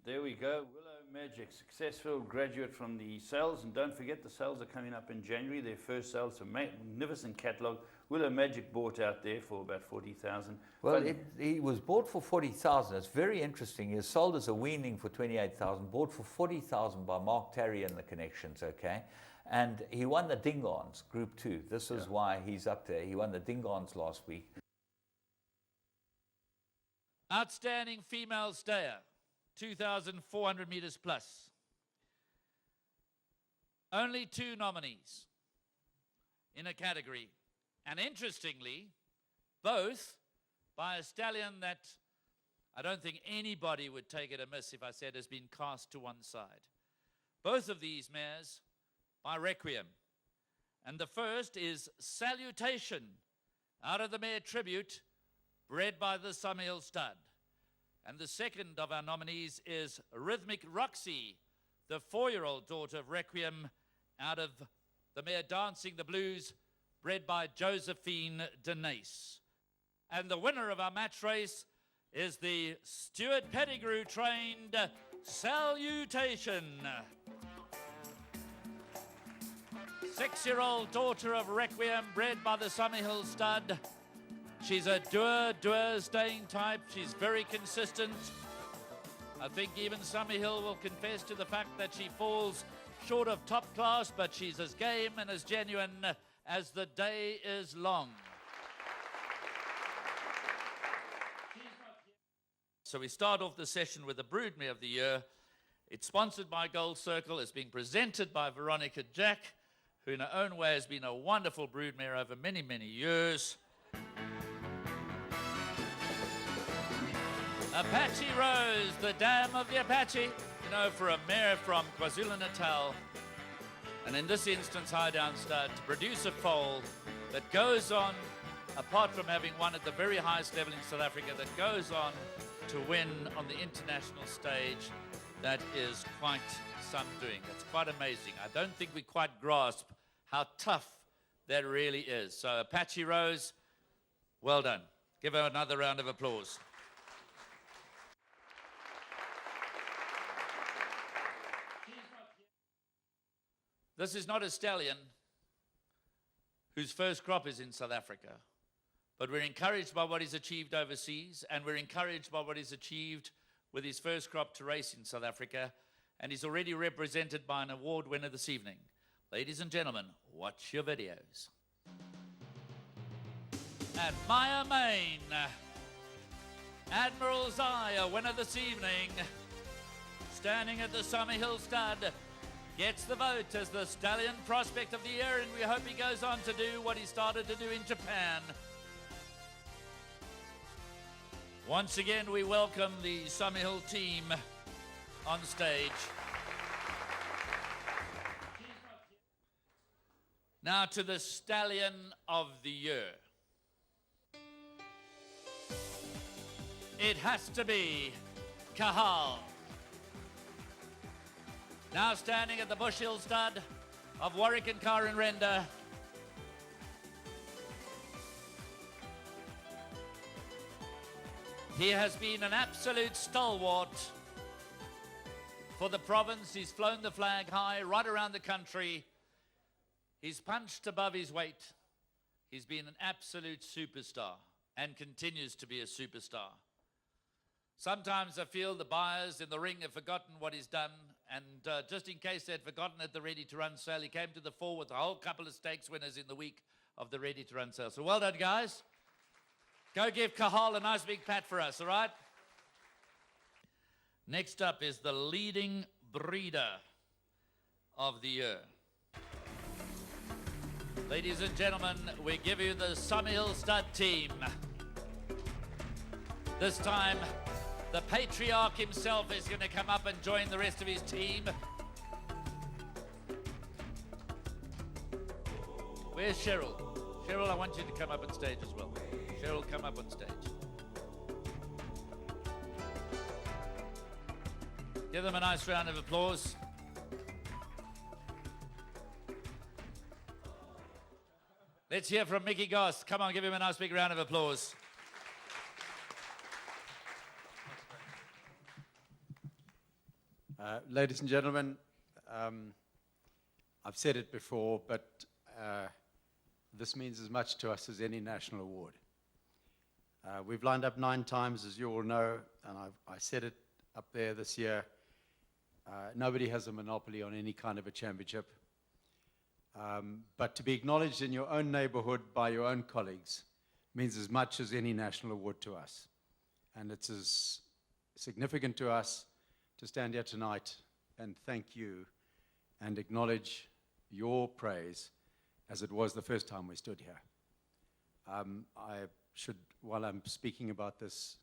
There we go. Willow Magic, successful graduate from the sales. And don't forget, the sales are coming up in January. Their first sales, a magnificent catalogue. Willow Magic bought out there for about 40,000. Well, he was bought for 40,000. It's very interesting. He was sold as a weaning for 28,000, bought for 40,000 by Mark Terry and the Connections, okay? And he won the Dingons, Group 2. This is why he's up there. He won the Dingons last week. Outstanding female stayer, 2,400 meters plus. Only 2 nominees in a category. And interestingly, both by a stallion that I don't think anybody would take it amiss if I said has been cast to one side. Both of these mares by Requiem. And the first is Salutation, out of the mare Tribute, bred by the Summerhill stud. And the second of our nominees is Rhythmic Roxy, the 4-year-old daughter of Requiem, out of the mare Dancing the Blues, bred by Josephine Denace. And the winner of our match race is the Stuart Pettigrew trained Salutation. 6-year-old daughter of Requiem, bred by the Summerhill stud. She's a doer staying type. She's very consistent. I think even Summerhill will confess to the fact that she falls short of top class, but she's as game and as genuine as the day is long. So we start off the session with the Broodmare of the Year. It's sponsored by Gold Circle. It's being presented by Veronica Jack, who in her own way has been a wonderful broodmare over many, many years. Apache Rose, the dam of the Apache, you know, for a mare from KwaZulu-Natal. And in this instance, Highdown Stud, to produce a foal that goes on, apart from having won at the very highest level in South Africa, that goes on to win on the international stage. That is quite some doing. That's quite amazing. I don't think we quite grasp how tough that really is. So Apache Rose, well done. Give her another round of applause. This is not a stallion whose first crop is in South Africa, but we're encouraged by what he's achieved overseas, and we're encouraged by what he's achieved with his first crop to race in South Africa, and he's already represented by an award winner this evening. Ladies and gentlemen, watch your videos. At Maya Main, Admiral's Eye, a winner this evening. standing at the Summerhill Stud, gets the vote as the Stallion Prospect of the Year, and we hope he goes on to do what he started to do in Japan. Once again, we welcome the Summerhill team on stage. Now to the Stallion of the Year. It has to be Kahal. Now standing at the Bush Hill Stud of Warwick and Karen Render. He has been an absolute stalwart for the province. He's flown the flag high right around the country. He's punched above his weight. He's been an absolute superstar and continues to be a superstar. Sometimes I feel the buyers in the ring have forgotten what he's done, and just in case they'd forgotten at the Ready to Run sale, he came to the fore with a whole couple of stakes winners in the week of the Ready to Run sale. So well done, guys. Go give Kahal a nice big pat for us, all right? Next up is the leading breeder of the year. Ladies and gentlemen, we give you the Summerhill Stud team. This time, the patriarch himself is going to come up and join the rest of his team. Where's Cheryl? Cheryl, I want you to come up on stage as well. Cheryl, come up on stage. Give them a nice round of applause. Let's hear from Mickey Goss. Come on, give him a nice big round of applause. Ladies and gentlemen, I've said it before, but this means as much to us as any national award. We've lined up 9 times, as you all know, and I said it up there this year. Nobody has a monopoly on any kind of a championship. But to be acknowledged in your own neighborhood by your own colleagues means as much as any national award to us. And it's as significant to us to stand here tonight and thank you and acknowledge your praise as it was the first time we stood here. I should, while I'm speaking about this,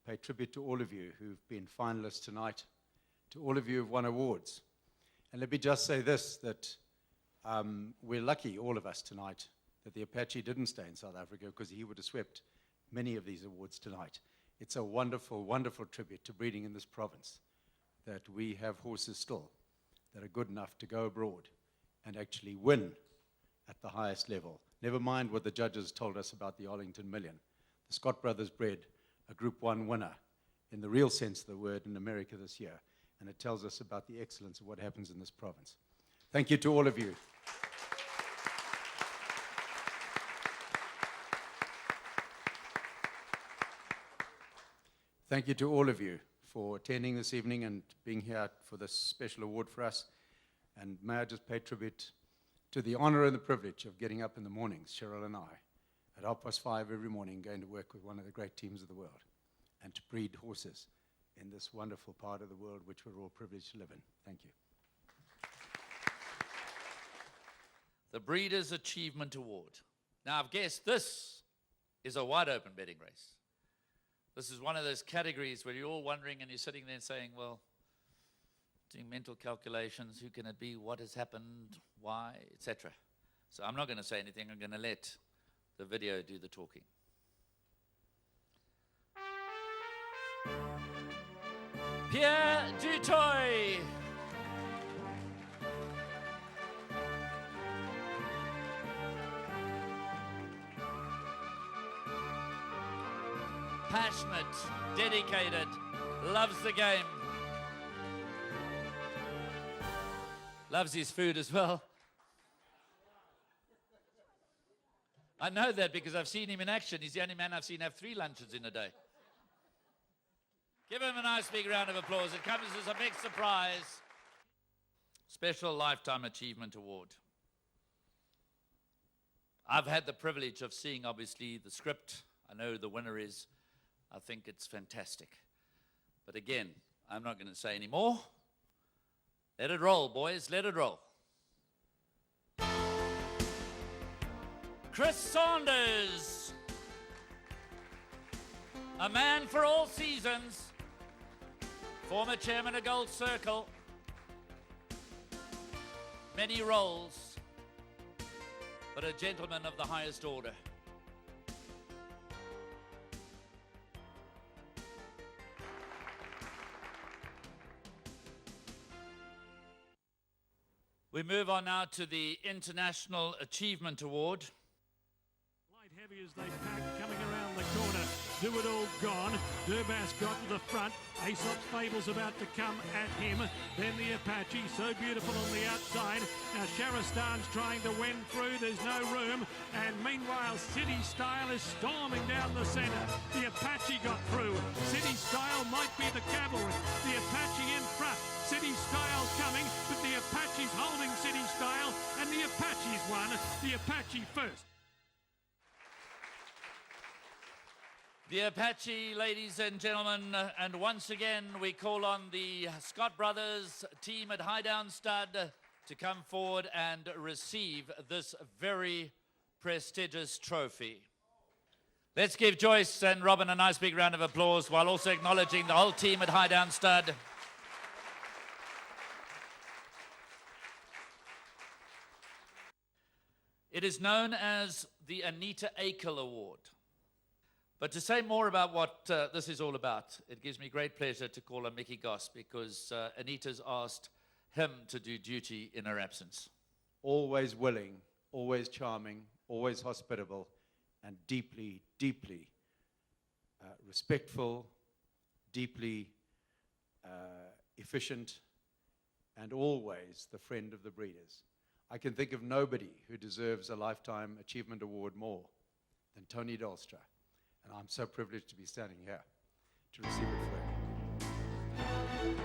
pay tribute to all of you who've been finalists tonight, to all of you who've won awards. And let me just say this, that we're lucky, all of us tonight, that the Apache didn't stay in South Africa, because he would have swept many of these awards tonight. It's a wonderful, wonderful tribute to breeding in this province, that we have horses still that are good enough to go abroad and actually win at the highest level. Never mind what the judges told us about the Arlington Million. The Scott brothers bred a Group 1 winner in the real sense of the word in America this year, and it tells us about the excellence of what happens in this province. Thank you to all of you. Thank you to all of you for attending this evening and being here for this special award for us. And may I just pay tribute to the honor and the privilege of getting up in the mornings, Cheryl and I, at 5:30 every morning, going to work with one of the great teams of the world and to breed horses in this wonderful part of the world which we're all privileged to live in. Thank you. The Breeders' Achievement Award. Now, I've guessed this is a wide open betting race. This is one of those categories where you're all wondering and you're sitting there saying, well, doing mental calculations, who can it be, what has happened, why, etc. So I'm not going to say anything. I'm going to let the video do the talking. Pierre Dutoy. Passionate, dedicated, loves the game. Loves his food as well. I know that because I've seen him in action. He's the only man I've seen have 3 lunches in a day. Give him a nice big round of applause. It comes as a big surprise. Special Lifetime Achievement Award. I've had the privilege of seeing, obviously, the script. I know the winner is. I think it's fantastic. But again, I'm not going to say any more. Let it roll, boys, let it roll. Chris Saunders, a man for all seasons, former chairman of Gold Circle, many roles, but a gentleman of the highest order. We move on now to the International Achievement Award. Light heavy as they pack, coming around the corner. Do It All gone. Durbas got to the front. Aesop's Fable's about to come at him. Then the Apache, so beautiful on the outside. Now Sharastan's trying to wend through. There's no room. And meanwhile, City Style is storming down the centre. The Apache got through. City Style might be the cavalry. The Apache in front. City Style coming, but the Apache's holding City Style, and the Apache's won. The Apache first. The Apache, ladies and gentlemen, and once again we call on the Scott Brothers team at Highdown Stud to come forward and receive this very prestigious trophy. Let's give Joyce and Robin a nice big round of applause while also acknowledging the whole team at Highdown Stud. It is known as the Anita Akel Award. But to say more about what this is all about, it gives me great pleasure to call on Mickey Goss because Anita's asked him to do duty in her absence. Always willing, always charming, always hospitable, and deeply, deeply respectful, deeply efficient, and always the friend of the breeders. I can think of nobody who deserves a Lifetime Achievement Award more than Tony Dalstra. And I'm so privileged to be standing here to receive it for him.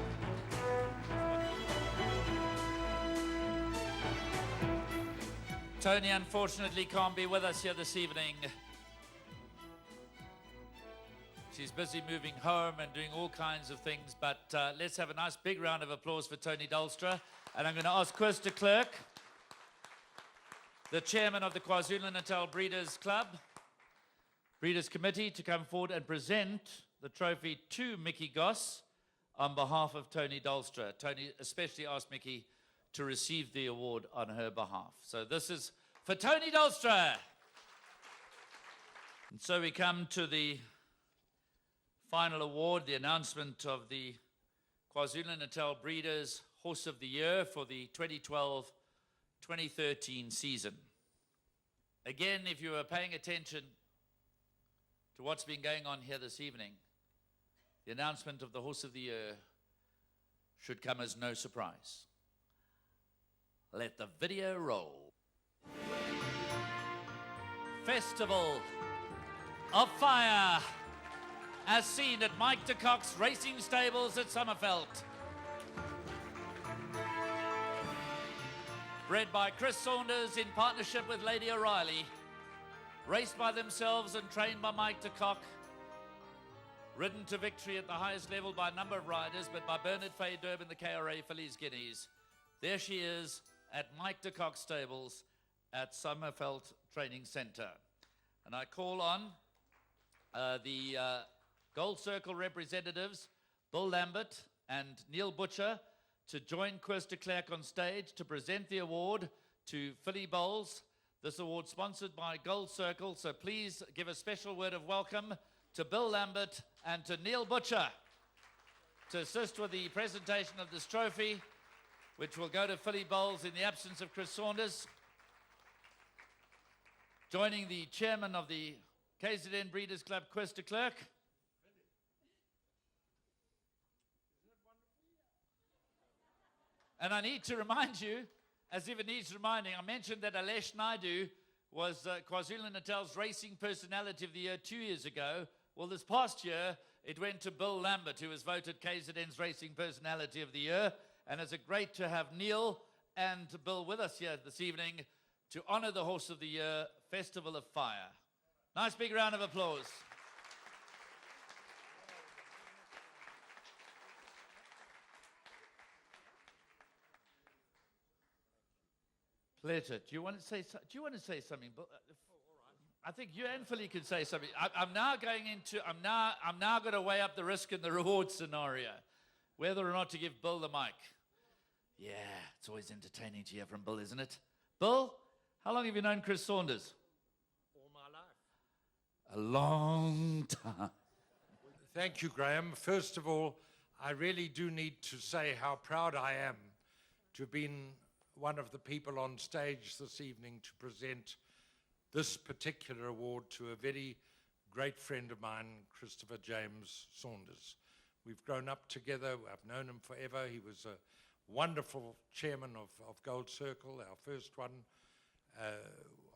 Tony unfortunately can't be with us here this evening. She's busy moving home and doing all kinds of things, but let's have a nice big round of applause for Tony Dalstra. And I'm going to ask Chris de Klerk, the chairman of the KwaZulu-Natal Breeders Club, Breeders Committee, to come forward and present the trophy to Mickey Goss on behalf of Tony Dalstra. Tony especially asked Mickey to receive the award on her behalf. So this is for Tony Dalstra. And so we come to the final award, the announcement of the KwaZulu-Natal Breeders Horse of the Year for the 2012-2013 season. Again, if you were paying attention to what's been going on here this evening, the announcement of the Horse of the Year should come as no surprise. Let the video roll. Festival of Fire, as seen at Mike de Kock's Racing Stables at Summerveld. Bred by Chris Saunders in partnership with Lady O'Reilly. Raced by themselves and trained by Mike de Kock. Ridden to victory at the highest level by a number of riders, but by Bernard Fay Durban, the KRA Fillies Guineas. There she is at Mike de Kock Stables at Summerveld Training Centre. And I call on the Gold Circle representatives, Bill Lambert and Neil Butcher, to join Chris de Klerk on stage to present the award to Philly Bowls. This award sponsored by Gold Circle, so please give a special word of welcome to Bill Lambert and to Neil Butcher to assist with the presentation of this trophy, which will go to Philly Bowls in the absence of Chris Saunders. Joining the chairman of the KZN Breeders Club, Chris de Klerk. And I need to remind you, as if it needs reminding, I mentioned that Alesh Naidu was KwaZulu-Natal's Racing Personality of the Year 2 years ago. Well, this past year, it went to Bill Lambert, who was voted KZN's Racing Personality of the Year. And it's great to have Neil and Bill with us here this evening to honor the Horse of the Year, Festival of Fire. Nice big round of applause. Pleasure. Do you want to say something? I think you and Philly could say something. I'm now going to weigh up the risk and the reward scenario, whether or not to give Bill the mic. Yeah, it's always entertaining to hear from Bill, isn't it? Bill, how long have you known Chris Saunders? All my life. A long time. Thank you, Graham. First of all, I really do need to say how proud I am to have been one of the people on stage this evening to present this particular award to a very great friend of mine, Christopher James Saunders. We've grown up together. I've known him forever. He was a wonderful chairman of Gold Circle, our first one,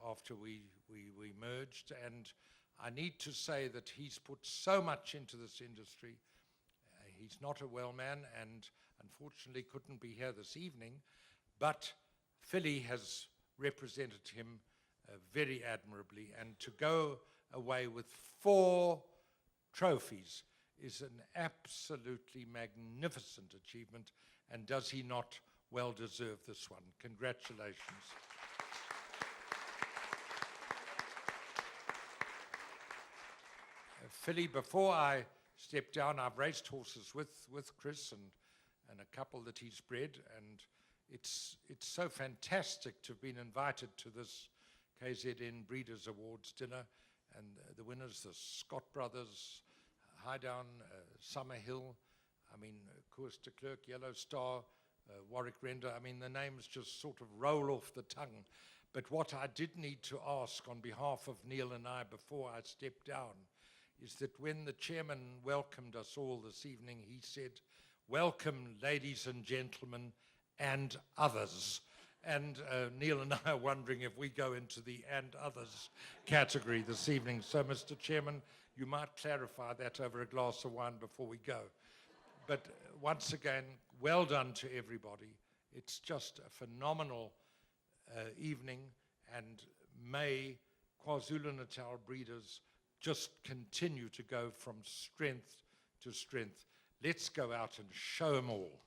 after we merged. And I need to say that he's put so much into this industry. He's not a well man and unfortunately couldn't be here this evening, but Philly has represented him very admirably, and to go away with 4 trophies is an absolutely magnificent achievement, and does he not well deserve this one? Congratulations. Philly, before I step down, I've raced horses with Chris and a couple that he's bred, and it's so fantastic to have been invited to this KZN Breeders' Awards dinner, and the winners, the Scott brothers, Highdown, Summerhill, I mean, Koers de Klerk, Yellow Star, Warwick Render, I mean, the names just sort of roll off the tongue. But what I did need to ask on behalf of Neil and I before I stepped down is that when the chairman welcomed us all this evening, he said, "Welcome, ladies and gentlemen, and others." And Neil and I are wondering if we go into the "and others" category this evening. So, Mr. Chairman, you might clarify that over a glass of wine before we go. But once again, well done to everybody. It's just a phenomenal evening, and may KwaZulu-Natal breeders just continue to go from strength to strength. Let's go out and show them all.